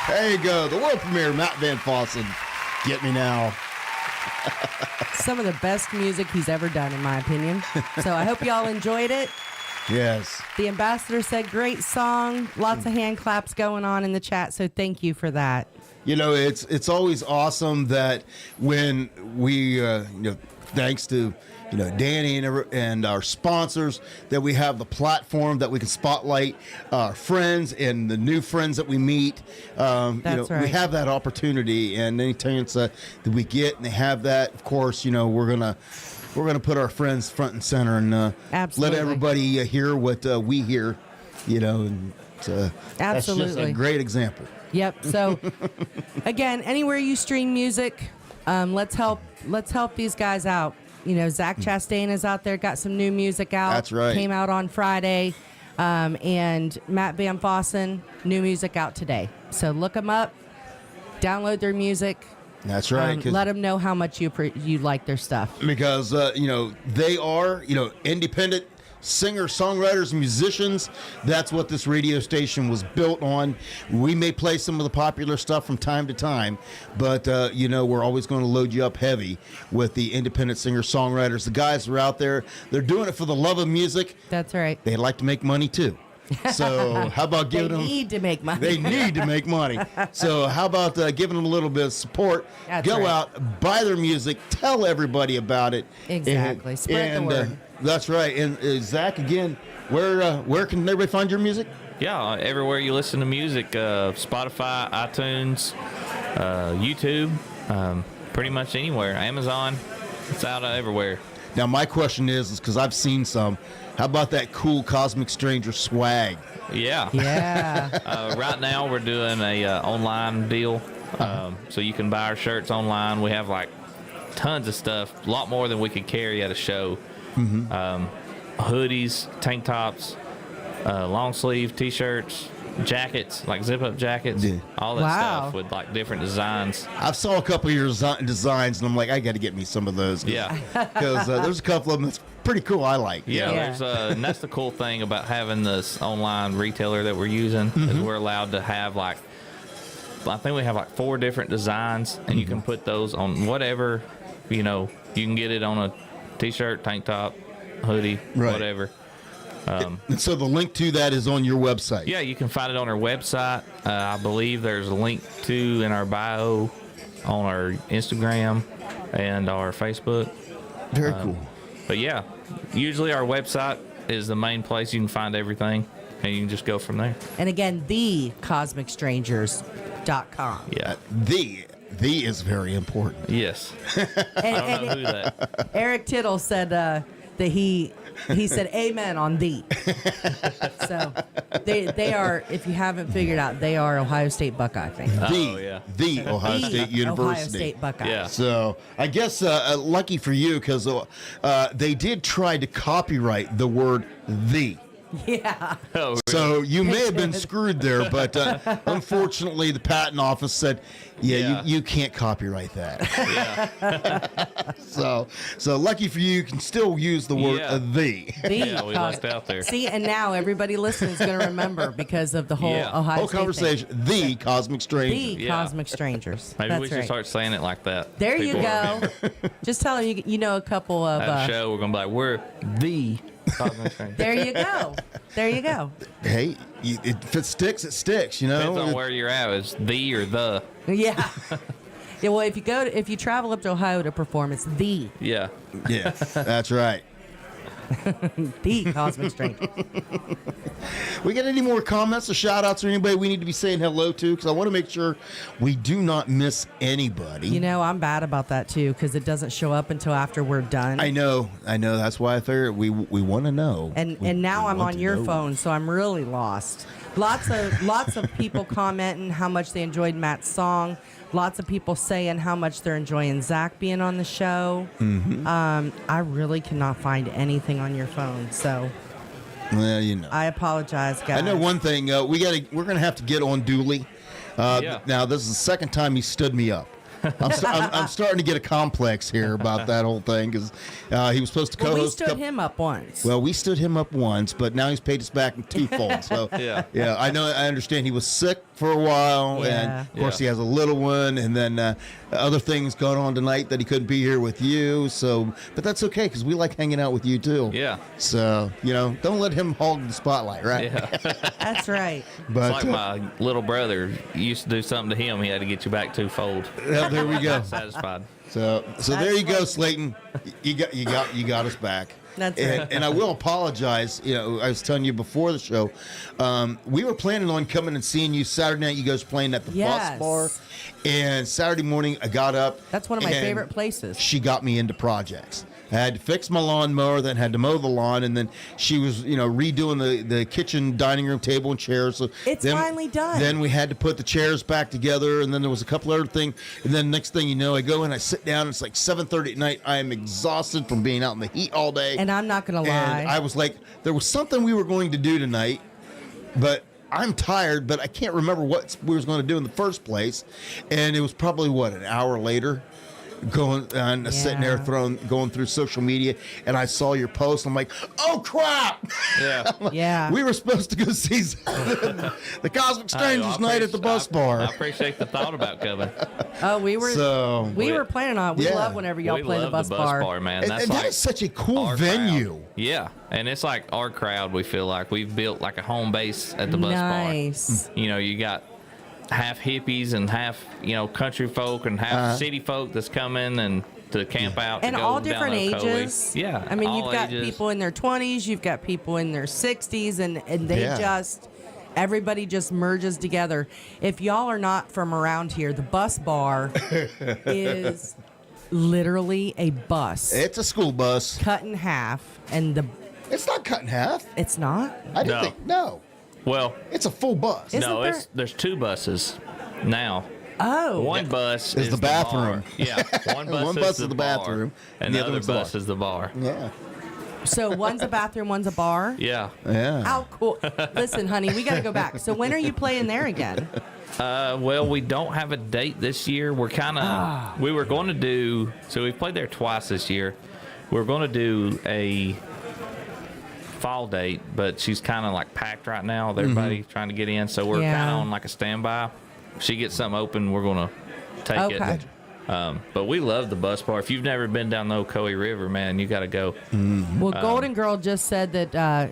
There you go. The world premiere, Matt Van Fossen. Get me now. Some of the best music he's ever done, in my opinion. So I hope y'all enjoyed it. Yes. The ambassador said, great song. Lots of hand claps going on in the chat. So thank you for that. You know, it's always awesome that when we, thanks to, Danny and our sponsors, that we have the platform that we can spotlight our friends and the new friends that we meet. That's right. We have that opportunity, and any chance that we get and they have that, of course, we're gonna put our friends front and center and Absolutely. let everybody hear what we hear. And that's just a Absolutely. great example. Yep. So again, anywhere you stream music, let's help these guys out. Zach Chastain is out there, got some new music out. That's right. Came out on Friday. And Matt Van Fossen, new music out today. So look them up, download their music. That's right. Let them know how much you like their stuff. Because, they are, independent singers, songwriters, musicians. That's what this radio station was built on. We may play some of the popular stuff from time to time, but we're always going to load you up heavy with the independent singer songwriters. The guys are out there. They're doing it for the love of music. That's right. They like to make money too. So how about giving them? They need to make money. They need to make money. So how about giving them a little bit of support? That's Go right. out, buy their music, tell everybody about it. Exactly. Spread the word. That's right. And Zach, again, where can everybody find your music? Yeah, everywhere you listen to music, Spotify, iTunes, YouTube, pretty much anywhere. Amazon, it's out everywhere. Now, my question is because I've seen some. How about that cool Cosmic Stranger swag? Yeah. Yeah. Right now, we're doing a online deal, so you can buy our shirts online. We have like tons of stuff, a lot more than we could carry at a show. Hoodies, tank tops, long sleeve T-shirts, jackets, like zip-up jackets, all that stuff with like different designs. I saw a couple of your designs, and I'm like, I got to get me some of those. Yeah. Because there's a couple of them that's pretty cool. I like. Yeah, there's and that's the cool thing about having this online retailer that we're using is we're allowed to have I think we have like 4 different designs, and you can put those on whatever, you can get it on a T-shirt, tank top, hoodie, whatever. And so the link to that is on your website. Yeah, you can find it on our website. I believe there's a link to in our bio on our Instagram and our Facebook. Very cool. But yeah, usually our website is the main place you can find everything, and you can just go from there. And again, thecosmicstrangers.com. Yeah. The is very important. Yes. I don't know who that. Eric Tittle said that he said amen on the. So they are, if you haven't figured out, they are Ohio State Buckeye fans. The Ohio State University. Ohio State Buckeye. Yeah. So I guess lucky for you because they did try to copyright the word the. Yeah. Oh, So you may have been screwed there, but unfortunately the patent office said, you can't copyright that. Yeah. So lucky for you, you can still use the word the. Yeah, we lucked out there. See, and now everybody listening is going to remember because of the whole Ohio whole State conversation. thing. The Cosmic Stranger. The Cosmic Strangers. Maybe That's we should right. start saying it like that. There you People go. remember. Just tell them you know a couple of. At a show, we're going to be like, we're the Cosmic Strangers. There you go. There you go. Hey, if it sticks, it sticks. Depends on where you're at. It's the or the. Yeah. Yeah. Well, if you travel up to Ohio to perform, it's the Yeah. Yeah, that's right. Cosmic Stranger. We got any more comments or shout outs or anybody we need to be saying hello to? Because I want to make sure we do not miss anybody. You know, I'm bad about that too because it doesn't show up until after we're done. I know. That's why I figured we want to know. And now I'm on your phone, so I'm really lost. Lots of people commenting how much they enjoyed Matt's song. Lots of people saying how much they're enjoying Zach being on the show. Mm-hmm. I really cannot find anything on your phone, so Well, I apologize, guys. I know one thing. We're gonna have to get on Dooley. Now this is the second time he stood me up. I'm starting to get a complex here about that whole thing because he was supposed to co-host. We stood him up once. Well, we stood him up once, but now he's paid us back in twofold. So yeah, I understand he was sick for a while, and of course he has a little one, and then other things going on tonight that he couldn't be here with you. So, but that's okay because we like hanging out with you too. Yeah. So don't let him hog the spotlight, right? Yeah. That's right. But It's like my little brother. You used to do something to him, he had to get you back twofold. there we go. Satisfied. So there you go, Slayton. You got us back. That's right. And I will apologize. I was telling you before the show, we were planning on coming and seeing you Saturday night. You guys playing at the bus bar, and Saturday morning I got up. That's one of my and favorite places. She got me into projects. I had to fix my lawnmower, then had to mow the lawn, and then she was, redoing the kitchen, dining room table and chairs. So It's finally done. Then we had to put the chairs back together, and then there was a couple other things. And then next thing you know, I go and I sit down. It's like 7:30 at night. I am exhausted from being out in the heat all day. And I'm not going to lie. And I was like, there was something we were going to do tonight, but I'm tired, but I can't remember what we was going to do in the first place. And it was probably, an hour later? going and sitting there going through social media, and I saw your post. I'm like, oh crap! Yeah. Yeah. We were supposed to go see the Cosmic Strangers night at the bus bar. I appreciate the thought about coming. Oh, we were planning on it. We Yeah. love whenever y'all We play the love bus bar. man. And That's that like is such a cool our venue. crowd. Yeah, and it's like our crowd. We feel like we've built like a home base at the bus Nice. bar. You know, you got half hippies and half country folk and half city folk that's coming and to camp out. And to go all down different Ocoee. ages. Yeah, I mean, all you've got ages. people in their 20s, you've got people in their 60s, and they everybody just merges together. If y'all are not from around here, the bus bar is literally a bus It's a school bus. cut in half, and It's not cut in half. it's not. I didn't No. think. No, Well, it's a full bus. Isn't no, there? there's two buses now. Oh, One bus Is the bathroom. bar. Yeah, one bus, One bus is the the bar, bathroom, and the other one's the bus bar. is the bar. Yeah. so one's a bathroom, one's a bar. Yeah. Yeah. How cool! Listen, honey, we got to go back. So when are you playing there again? Well, we don't have a date this year. We're kind of we were going to do so. We've played there twice this year. We're going to do a fall date, but she's kind of like packed right now with everybody trying to get in. So we're Yeah. kind of on like a standby. If she gets something open, we're going to take Okay. it. But we love the bus bar. If you've never been down the Ocoee River, man, you got to go. Well, Golden Girl just said that,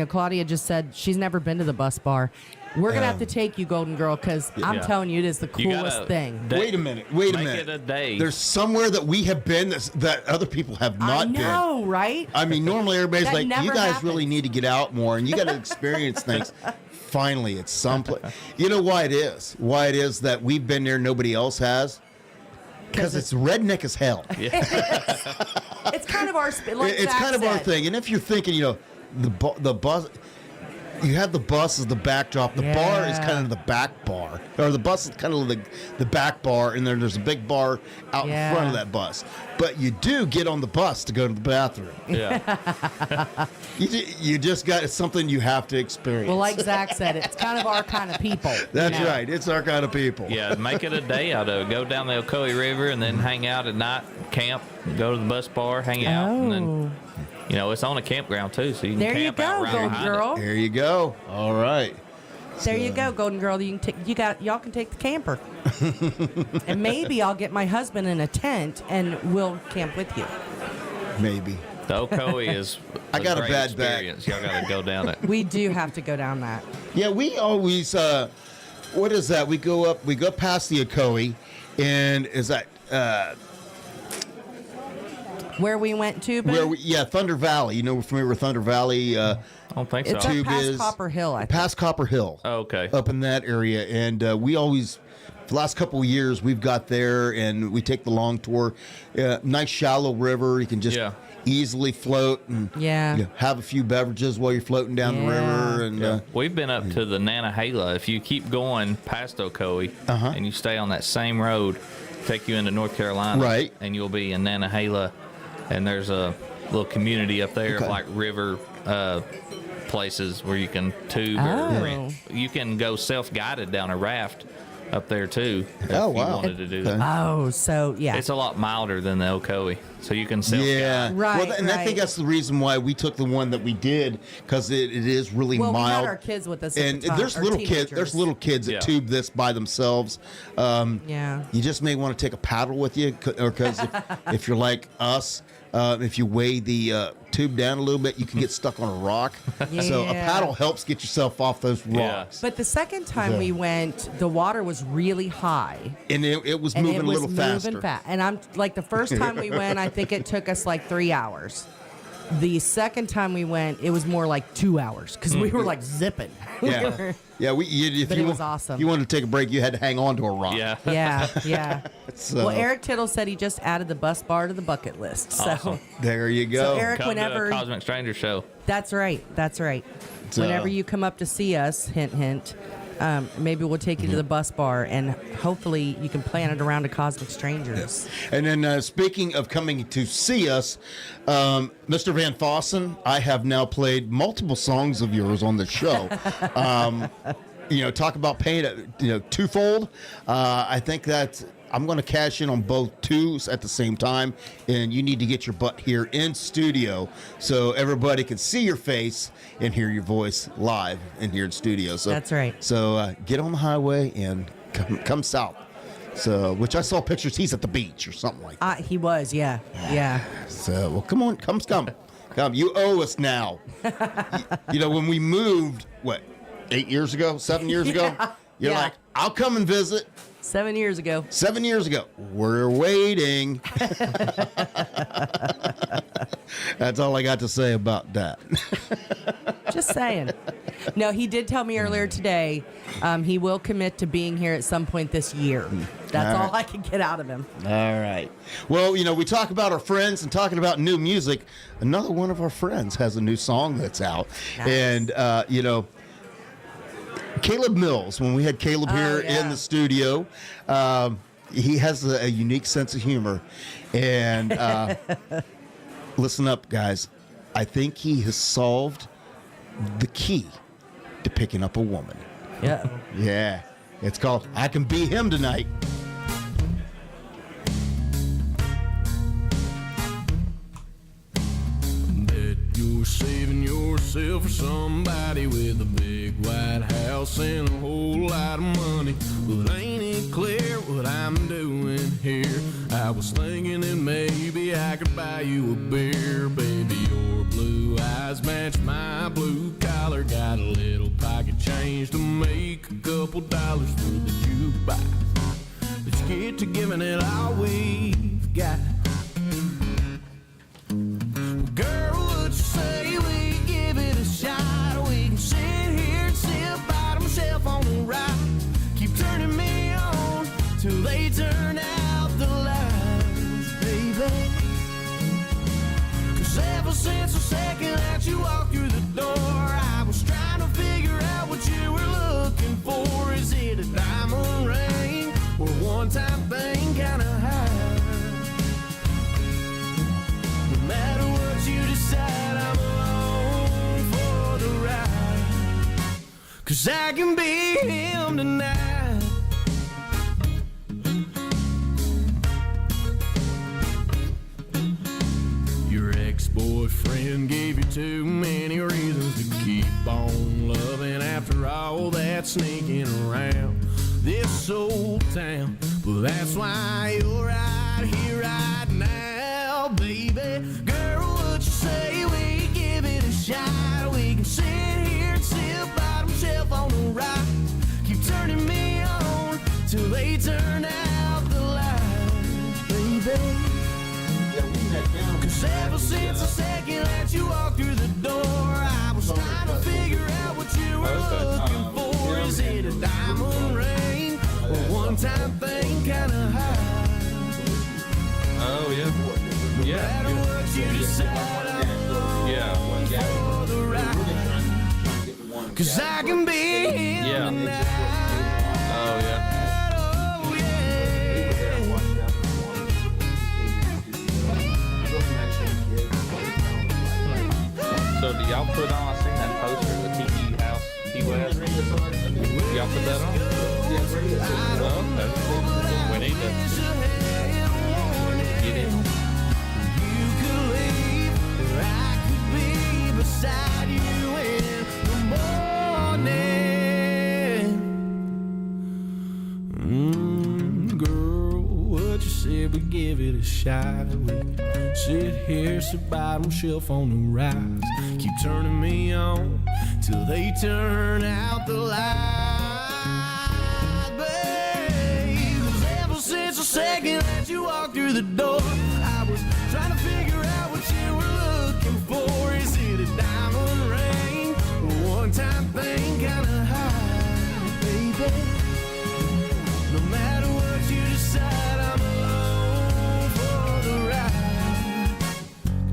Claudia just said she's never been to the bus bar. We're going to have to take you, Golden Girl, because I'm Yeah. telling you, it is the You coolest gotta thing. Wait a minute. Wait a Make minute. it a day. There's somewhere that we have been that other people have I not been. know, right? I mean, normally everybody's That like, never you guys happens. really need to get out more and you got to experience things. Finally, it's someplace. You know why it is? Why it is that we've been there, nobody else has? Because it's redneck as hell. It's kind of our like It's Zach kind of our said. thing. And if you're thinking, the bus, you have the bus as the backdrop. The bar is kind of the back bar, or the bus is kind of the back bar, and then there's a big bar out in front of that bus. But you do get on the bus to go to the bathroom. Yeah. You just got it's something you have to experience. Well, like Zach said, it's kind of our kind of people. That's you know? right. It's our kind of people. Yeah, make it a day out of it. Go down the Ocoee River and then hang out at night, camp, go to the bus bar, hang out, and then it's on a campground too, so you can There you camp out go, right Golden behind Girl. There you go. All right. There you go, Golden Girl. Y'all can take the camper, and maybe I'll get my husband in a tent and we'll camp with you. Maybe. The Ocoee is I got a great bad back. experience. Y'all got to go down it. We do have to go down that. Yeah, we always. What is that? We go past the Ocoee, and is that Where we went to, Ben? Thunder Valley. You know, we're familiar with Thunder Valley. I don't think so. It's up Tube past is Copper Hill, I think. past Copper Hill. Oh, okay. Up in that area, and we always. For the last couple of years, we've got there, and we take the long tour. Nice shallow river. You can just easily float and have a few beverages while you're floating down the river. And we've been up to the Nantahala. If you keep going past Ocoee and you stay on that same road, take you into North Carolina, Right. and you'll be in Nantahala, and there's a little community up there of like river places where you can tube or rent. You can go self-guided down a raft up there too. If you wanted to do that. Oh, so It's a lot milder than the Ocoee, so you can self-guide. Yeah, Right, Well, and I think that's the reason why we took the one that we did, because it is really well, mild. we had our kids with us, at And the time, there's our little kids. teenagers. There's little kids that Yeah. tube this by themselves. Yeah. You just may want to take a paddle with you, or because if you're like us, if you weigh the tube down a little bit, you can get stuck on a rock. So a Yeah. paddle helps get yourself off those rocks. But the second time we went, the water was really high. And it was And moving it a was little moving faster. And I'm like, the first time we went, I think it took us like 3 hours. The second time we went, it was more like 2 hours because we were like zipping. Yeah, yeah. If But you it was awesome. You wanted to take a break, you had to hang on to a rock. Yeah. Yeah. So, Well, Eric Tittle said he just added the bus bar to the bucket list. So Awesome. there you go. So Eric, Come whenever to a Cosmic Stranger show. that's right. So- Whenever you come up to see us, hint, hint. Maybe we'll take you to the bus bar, and hopefully you can plan it around to Cosmic Strangers. And then speaking of coming to see us, Mr. Van Fossen, I have now played multiple songs of yours on the show. Talk about paying it, twofold. I think that I'm going to cash in on both twos at the same time, and you need to get your butt here in studio so everybody can see your face and hear your voice live in here in studio. So That's right. So get on the highway and come south. So, which I saw pictures. He's at the beach or something like that. He was, yeah. So, well, come on, come. You owe us now. You know, when we moved, what, 8 years ago, 7 years ago? You're like, I'll come and visit. 7 years ago. 7 years ago. We're waiting. That's all I got to say about that. Just saying. No, he did tell me earlier today he will commit to being here at some point this year. That's all I can get out of him. All right. Well, you know, we talk about our friends and talking about new music. Another one of our friends has a new song that's out. Nice. And, you know, Caleb Mills, when we had Caleb here in the studio, he has a unique sense of humor. And listen up, guys. I think he has solved the key to picking up a woman. Yeah. Yeah. It's called I Can Be Him Tonight. Bet you're saving yourself for somebody with a big white house and a whole lot of money. But ain't it clear what I'm doing here? I was thinking that maybe I could buy you a beer. Baby, your blue eyes match my blue collar. Got a little pocket change to make a couple dollars for the jukebox. Let's get to giving it all we've got. Girl, would you say we give it a shot? We can sit here and sip bottom shelf on the right. Keep turning me on till they turn out the lights, baby. 'Cause ever since the second that you walked through the door, I was trying to figure out what you were looking for. Is it a diamond ring or a one-time thing kinda high? No matter what you decide, I'm along for the ride. 'Cause I can be him tonight. Your ex-boyfriend gave you too many reasons to keep on loving after all that sneaking around this old town. But that's why you're right here right now, baby. Girl, would you say we give it a shot? We can sit here and sip bottom shelf on the right. Keep turning me on till they turn out the lights, baby. 'Cause ever since the second that you walked through the door, I was trying to figure out what you were looking for. Is it a diamond ring or one-time thing kinda high? Oh, yeah. No matter what you decide, I'm along for the ride. 'Cause I can be him tonight. Oh, yeah. Oh, yeah. So do y'all put on, I seen that poster, the Tiki House, Key West. Y'all put that on? Oh, okay. We need to get in. You could leave, or I could be beside you in the morning. Girl, what you said, we give it a shot. We sit here, sit bottom shelf on the rise. Keep turning me on till they turn out the light, babe. 'Cause ever since the second that you walked through the door, I was trying to figure out what you were looking for. Is it a diamond ring or one-time thing kinda high, baby? No matter what you decide, I'm along for the ride.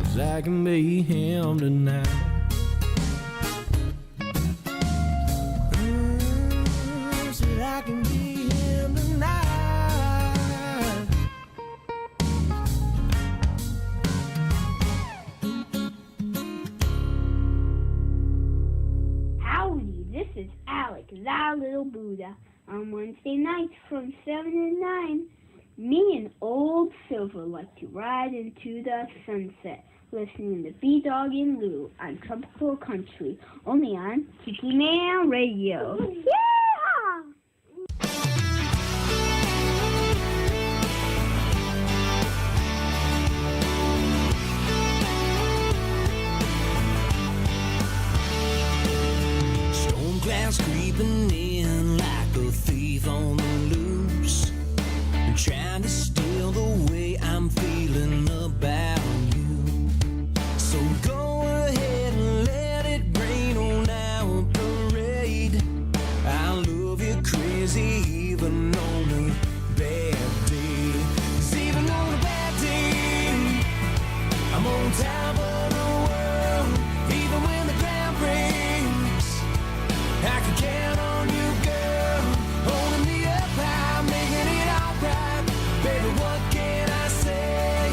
'Cause I can be him tonight. Said I can be him tonight. Howdy, this is Alec, that little Buddha. On Wednesday nights from 7 to 9, Me and old Silver like to ride into the sunset, listening to B-Dawg and Lou on Tropical Country, only on Tiki Man Radio. Yeah! Storm clouds creeping in like a thief on the loose, and trying to steal the way I'm feeling about you. So go ahead and let it rain on our parade. I love you crazy even on a bad day. 'Cause even on a bad day, I'm on top of the world. Even when the ground breaks, I can count on you, girl, holding me up high, making it alright. Baby, what can I say?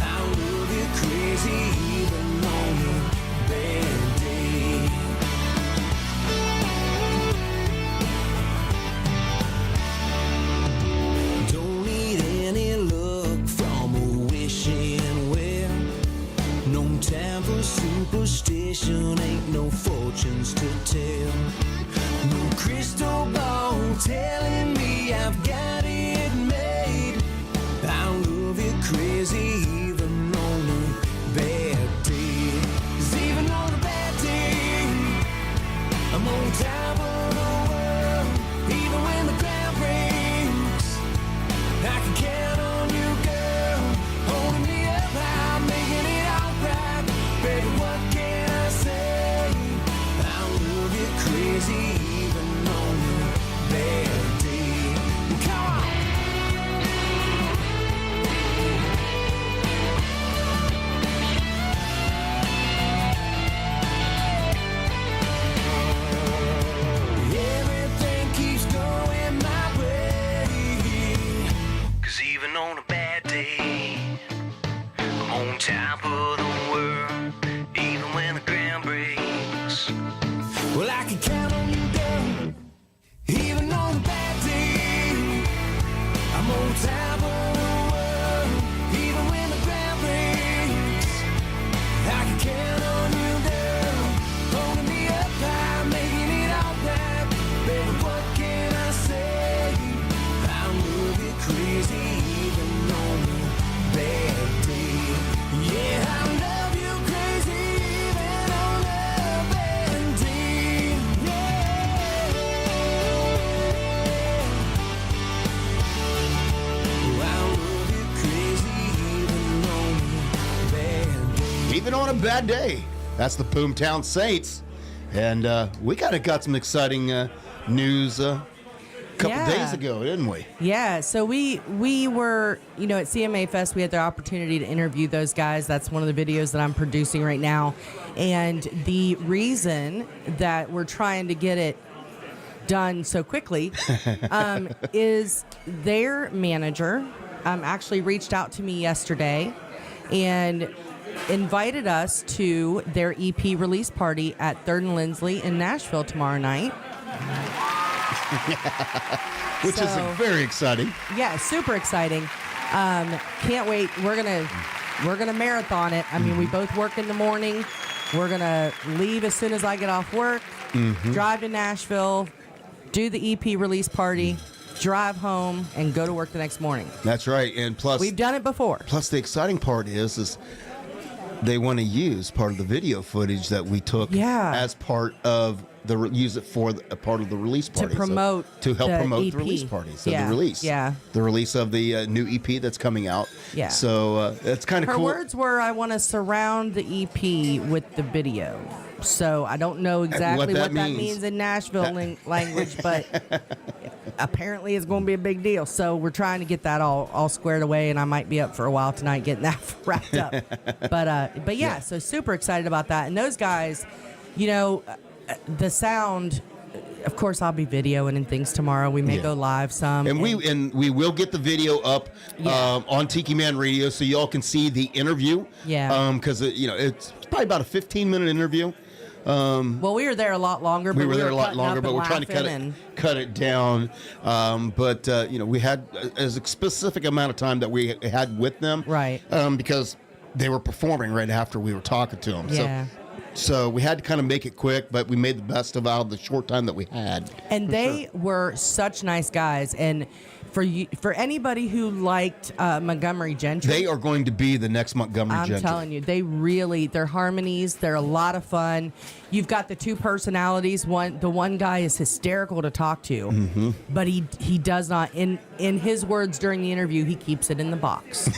I love you crazy even on a bad day. Don't need any luck from a wishing well. No time for superstition, ain't no fortunes to tell. No crystal ball telling me I've got it made. I love you crazy even on a bad day. 'Cause even on a bad day, I'm on top of the world. Even when the ground breaks, I can count on you, girl, holding me up high, making it alright. Baby, what can I say? I love you crazy even on a bad day. Come on! Everything keeps going my way. 'Cause even on a bad day, I'm on top of the world, even when the ground breaks. Well, I can count on you, girl, even on a bad day. I'm on top of the world, even when the ground breaks. I can count on you, girl, holding me up high, making it alright. Baby, what can I say? I love you crazy even on a bad day. Yeah, I love you crazy even on a bad day. Yeah. Oh, I love you crazy even on a bad day. Even on a bad day. That's the Boomtown Saints. And we kind of got some exciting news a couple Yeah. days ago, didn't we? Yeah, so we were, at CMA Fest, we had the opportunity to interview those guys. That's one of the videos that I'm producing right now. And the reason that we're trying to get it done so quickly is their manager actually reached out to me yesterday and invited us to their EP release party at 3rd and Lindsley in Nashville tomorrow night. Which is very exciting. Yeah, super exciting. Can't wait. We're gonna marathon it. I mean, we both work in the morning. We're gonna leave as soon as I get off work. Drive to Nashville, do the EP release party, drive home, and go to work the next morning. That's right. And plus, We've done it before. Plus, the exciting part is they want to use part of the video footage that we took as part of use it for a part of the release party. To promote to help the promote EP. the release party. So Yeah, the release. yeah. The release of the new EP that's coming out. Yeah. So it's kind of Her cool. words were, I want to surround the EP with the video. So I don't know exactly what that means in Nashville language, but apparently it's going to be a big deal. So we're trying to get that all squared away, and I might be up for a while tonight getting that wrapped up. But yeah, so super excited about that. And those guys, the sound. Of course, I'll be videoing and things tomorrow. We may go live some, and we will get the video up on Tiki Man Radio so y'all can see the interview. Yeah. Because it's probably about a 15-minute interview. Well, we were there a lot longer. But we were there a lot cutting longer, up but and we're trying to laughing cut it down. But we had a specific amount of time that we had with them, Right. Because they were performing right after we were talking to them. Yeah. So we had to kind of make it quick, but we made the best of out of the short time that we had. And they were such nice guys. And for anybody who liked Montgomery Gentry, They are going to be the next Montgomery I'm Gentry. telling you, their harmonies, they're a lot of fun. You've got the two personalities. The one guy is hysterical to talk to, but he does not, in his words during the interview, he keeps it in the box.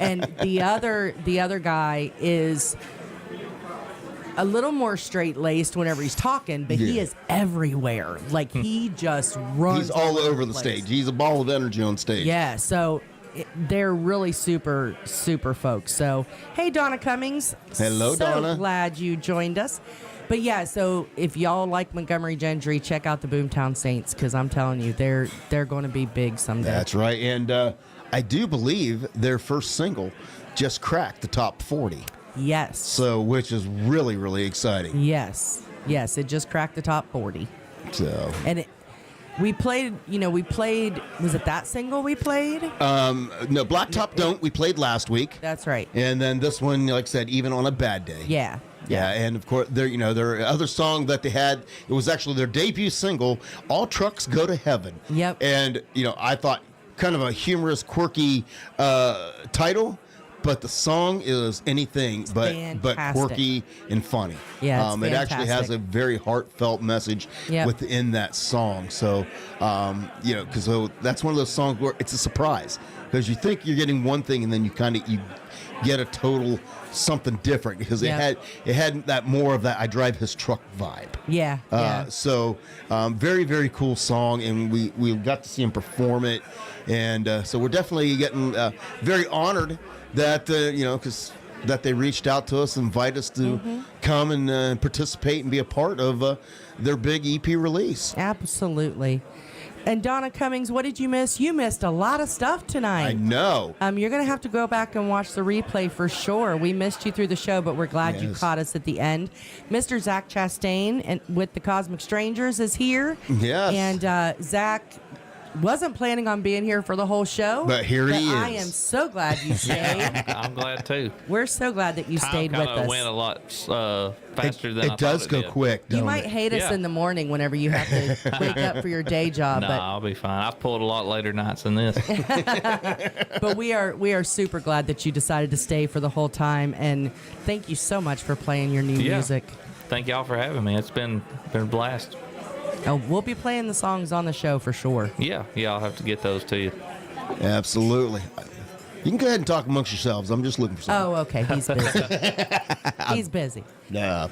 And the other guy is a little more straight-laced whenever he's talking, but he is everywhere. Like, he just runs. He's all over the place. stage. He's a ball of energy on stage. Yeah, so they're really super, super folks. So, hey, Donna Cummings. Hello, Donna. So glad you joined us. But yeah, so if y'all like Montgomery Gentry, check out the Boomtown Saints, because I'm telling you, they're going to be big someday. That's right. And I do believe their first single just cracked the top 40. Yes. So, which is really, really exciting. Yes, it just cracked the top 40. So, And we played, was it that single we played? no, Blacktop Don't, we played last week. That's right. And then this one, like I said, Even on a Bad Day. Yeah. Yeah, and of course, there are other songs that they had. It was actually their debut single, All Trucks Go to Heaven. Yep. And, I thought kind of a humorous, quirky title. But the song is anything but fantastic. quirky and funny. Yeah, it's it actually has a very heartfelt message within that song. So, because that's one of those songs where it's a surprise, because you think you're getting one thing and then you get a total something different, because it had that more of that I drive his truck vibe. Yeah. So, very, very cool song, and we got to see him perform it, and so we're definitely getting very honored that because that they reached out to us, invite us to come and participate and be a part of their big EP release. Absolutely. And Donna Cummings, what did you miss? You missed a lot of stuff tonight. I know. You're going to have to go back and watch the replay for sure. We missed you through the show, but we're glad you caught us at the end. Mr. Zach Chastain with the Cosmic Strangers is here. Yes. And Zach wasn't planning on being here for the whole show. But he is. I am so glad you stayed. I'm glad too. We're so glad that you stayed with us. Went a lot faster than I it does thought go did. quick. You don't might it? hate us in the morning whenever you have to wake up for your day job. No, but I'll be fine. I've pulled a lot later nights than this. But we are super glad that you decided to stay for the whole time, and thank you so much for playing your new music. Thank y'all for having me. It's been a blast. Oh, we'll be playing the songs on the show for sure. Yeah, I'll have to get those to you. Absolutely. You can go ahead and talk amongst yourselves. I'm just looking for something. Oh, okay. He's busy. He's busy. Yeah.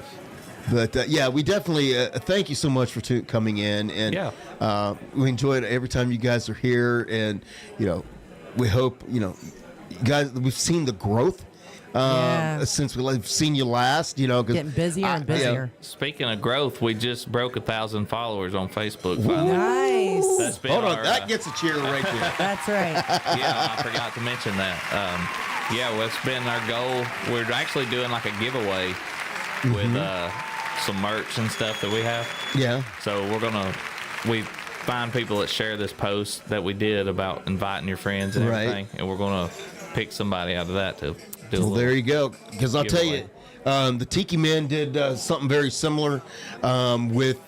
But we definitely thank you so much for coming in, and we enjoy it every time you guys are here, and we hope you guys, we've seen the growth since we've seen you last. Getting busier and busier. Speaking of growth, we just broke 1,000 followers on Facebook. Nice. That's been Hold on, that gets a cheer right there. That's right. Yeah, I forgot to mention that. Well, it's been our goal. We're actually doing like a giveaway with some merch and stuff that we have. Yeah. So we find people that share this post that we did about inviting your friends and everything, and we're gonna pick somebody out of that to do. Well, there you go. Because I'll tell you, the Tiki Man did something very similar with.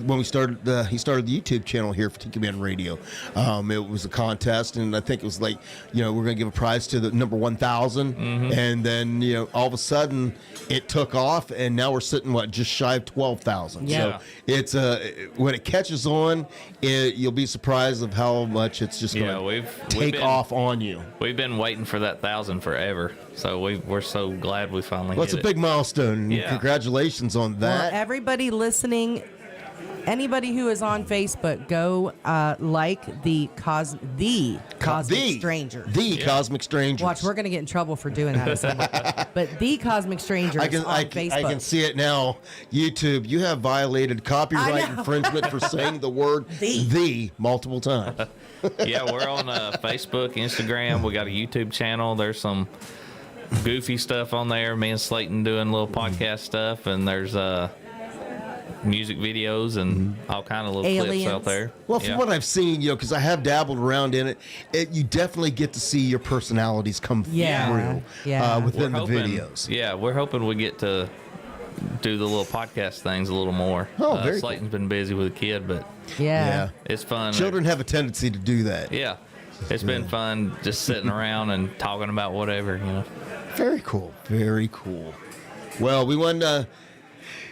When we started, he started the YouTube channel here for Tiki Man Radio. It was a contest, and I think it was like, we're going to give a prize to the number 1,000, and then all of a sudden it took off, and now we're sitting just shy of 12,000. Yeah. So it's when it catches on, you'll be surprised of how much it's just going to take off on you. We've been waiting for that 1,000 forever, so we're so glad we finally. Well, it's a big milestone. Yeah. Congratulations on that. Well, everybody listening. Anybody who is on Facebook, go like the Cosmic Strangers. The Cosmic Strangers. Watch, we're going to get in trouble for doing that. But the Cosmic Strangers on Facebook. I can see it now. YouTube, you have violated copyright infringement for saying the word the multiple times. Yeah, we're on Facebook, Instagram. We got a YouTube channel. There's some goofy stuff on there. Me and Slayton doing little podcast stuff, and there's music videos and all kind of little clips out there. Well, from what I've seen, because I have dabbled around in it, you definitely get to see your personalities come through within the videos. Yeah, we're hoping we get to do the little podcast things a little more. Oh, very Slayton's been busy with a kid, but it's fun. Children have a tendency to do that. Yeah. It's been fun just sitting around and talking about whatever. Very cool. Very cool. Well, we won,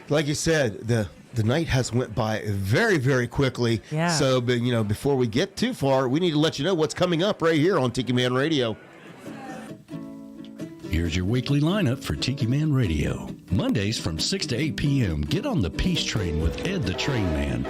like you said, the night has went by very, very quickly. Yeah. So, but, before we get too far, we need to let you know what's coming up right here on Tiki Man Radio. Here's your weekly lineup for Tiki Man Radio. Mondays from 6 to 8 p.m., get on the Peace Train with Ed the Train Man,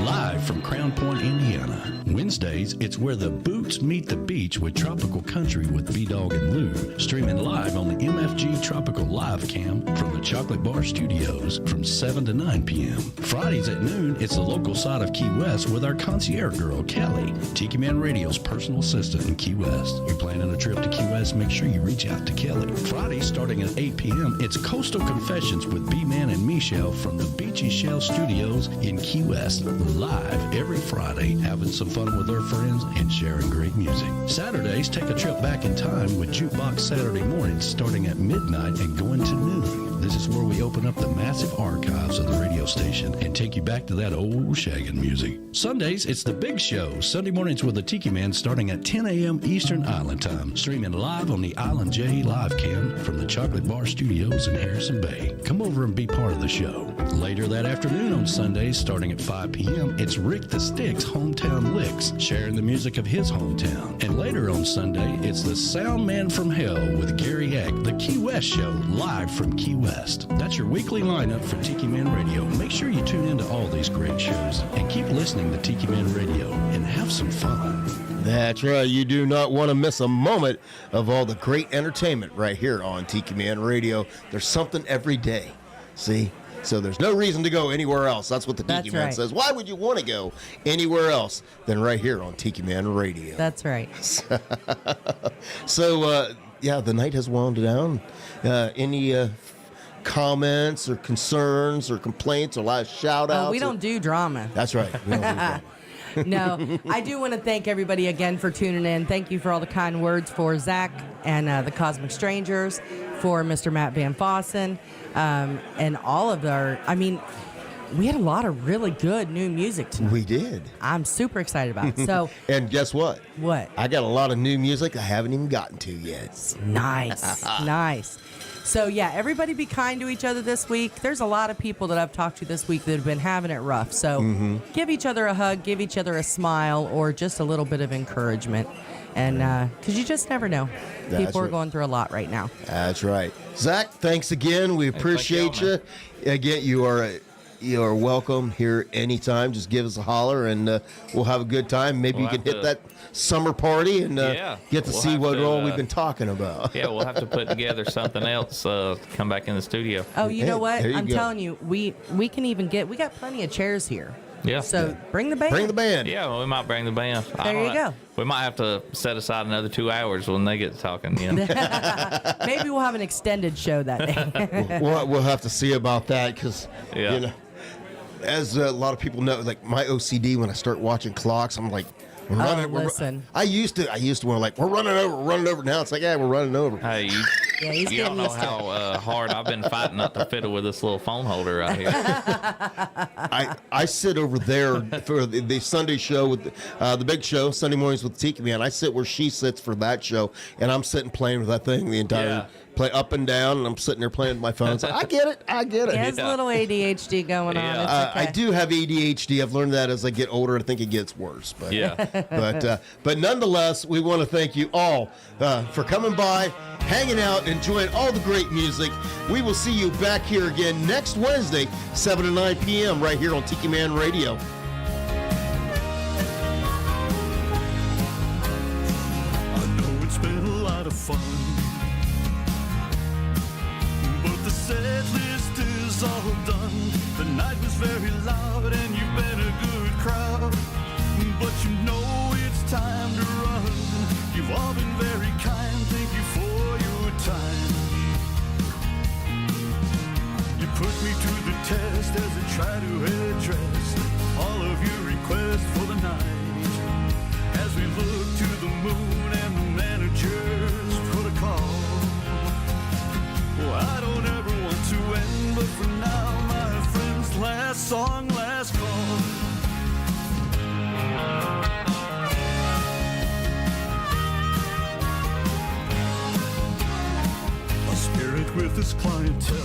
live from Crown Point, Indiana. Wednesdays, it's Where the Boots Meet the Beach with Tropical Country with B-Dawg and Lou, streaming live on the MFG Tropical Live Cam from the Chocolate Bar Studios from 7 to 9 p.m. Fridays at noon, it's the local side of Key West with our concierge girl, Kelly, Tiki Man Radio's personal assistant in Key West. You're planning a trip to Key West, make sure you reach out to Kelly. Friday, starting at 8 p.m., it's Coastal Confessions with B-Man and Michelle from the Beachy Shell Studios in Key West. Live every Friday, having some fun with our friends and sharing great music. Saturdays, take a trip back in time with Jukebox Saturday mornings starting at midnight and going to noon. This is where we open up the massive archives of the radio station and take you back to that old shaggin' music. Sundays, it's The Big Show, Sunday mornings with the Tiki Man starting at 10 a.m. Eastern Island Time, streaming live on the Island J Live Cam from the Chocolate Bar Studios in Harrison Bay. Come over and be part of the show. Later that afternoon on Sundays, starting at 5 p.m., it's Rick the Stick's Hometown Licks, sharing the music of his hometown. And later on Sunday, it's the Sound Man from Hell with Gary Eck, the Key West Show, live from Key West. That's your weekly lineup for Tiki Man Radio. Make sure you tune into all these great shows and keep listening to Tiki Man Radio and have some fun. That's right. You do not want to miss a moment of all the great entertainment right here on Tiki Man Radio. There's something every day. See? So there's no reason to go anywhere else. That's what the Tiki Man says. Why would you want to go anywhere else than right here on Tiki Man Radio? That's right. So, the night has wound down. Any comments or concerns or complaints or last shout-outs? We don't do drama. That's right. We don't do drama. No, I do want to thank everybody again for tuning in. Thank you for all the kind words for Zach and the Cosmic Strangers, for Mr. Matt Van Fossen, and all of we had a lot of really good new music tonight. We did. I'm super excited about it. So, and guess what? What? I got a lot of new music I haven't even gotten to yet. Nice. Nice. So, everybody be kind to each other this week. There's a lot of people that I've talked to this week that have been having it rough. So, give each other a hug, give each other a smile, or just a little bit of encouragement. And because you just never know. People are going through a lot right now. That's right. Zach, thanks again. We appreciate you. Again, you are welcome here anytime. Just give us a holler, and we'll have a good time. Maybe you can hit that summer party and get to see what all we've been talking about. Yeah, we'll have to put together something else. Come back in the studio. Oh, you know what? I'm telling you, we can even we got plenty of chairs here. Yeah. So bring the band. Bring the band. Yeah, well, we might bring the band. There you go. We might have to set aside another 2 hours when they get to talking. Maybe we'll have an extended show that day. We'll have to see about that because, as a lot of people know, like my OCD, when I start watching clocks, I'm like, listen. I used to we're running over. Now it's like, we're running over. Hey, you don't know how hard I've been fighting not to fiddle with this little phone holder right here. I sit over there for the Sunday show with the big show, Sunday mornings with Tiki Man. I sit where she sits for that show, and I'm sitting playing with that thing the entire play up and down, and I'm sitting there playing with my phone. So I get it. He has a little ADHD going on. It's okay. I do have ADHD. I've learned that as I get older. I think it gets worse. But but nonetheless, we want to thank you all for coming by, hanging out, enjoying all the great music. We will see you back here again next Wednesday, 7 to 9 p.m. right here on Tiki Man Radio. I know it's been a lot of fun, but the set list is all done. The night was very loud and you've been a good crowd, but you know it's time to run. You've all been very kind, thank you for your time. as I try to address all of your requests for the night. As we look to the moon and the manager's protocol. Oh, I don't ever want to end, but for now, my friends, last song, last call. A spirit with his clientele,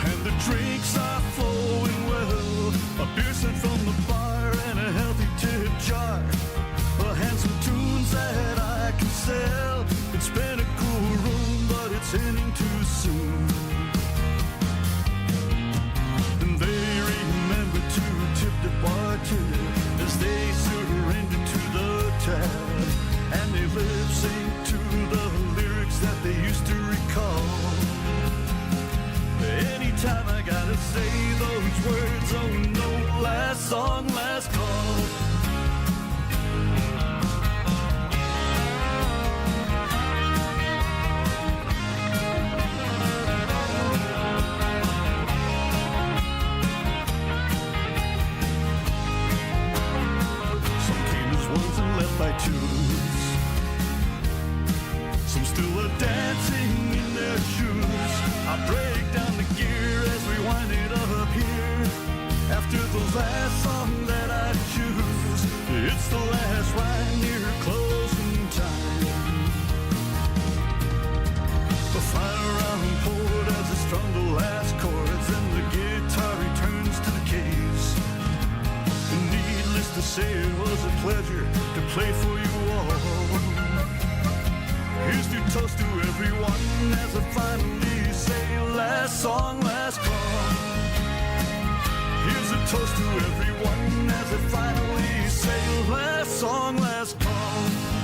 and the drinks are flowing well. A beer sent from the bar and a healthy tip jar. Handsome tunes that I can sell. It's been a cool room, but it's ending too soon. And they remember to tip the bartender as they surrender to the tab. And they lip sync to the lyrics that they used to recall. Anytime I gotta say those words, oh no, last song, last call. Some came as ones and left by twos. Some still are dancing in their shoes. I break down the gear as we wind it up here. After the last song that I choose, it's the last ride near closing time. The final round poured as I strum the last chords, and the guitar returns to the case. Needless to say, it was a pleasure to play for you all. Here's to toast to everyone as I finally say last song, last call. Here's a toast to everyone as I finally say last song, last call.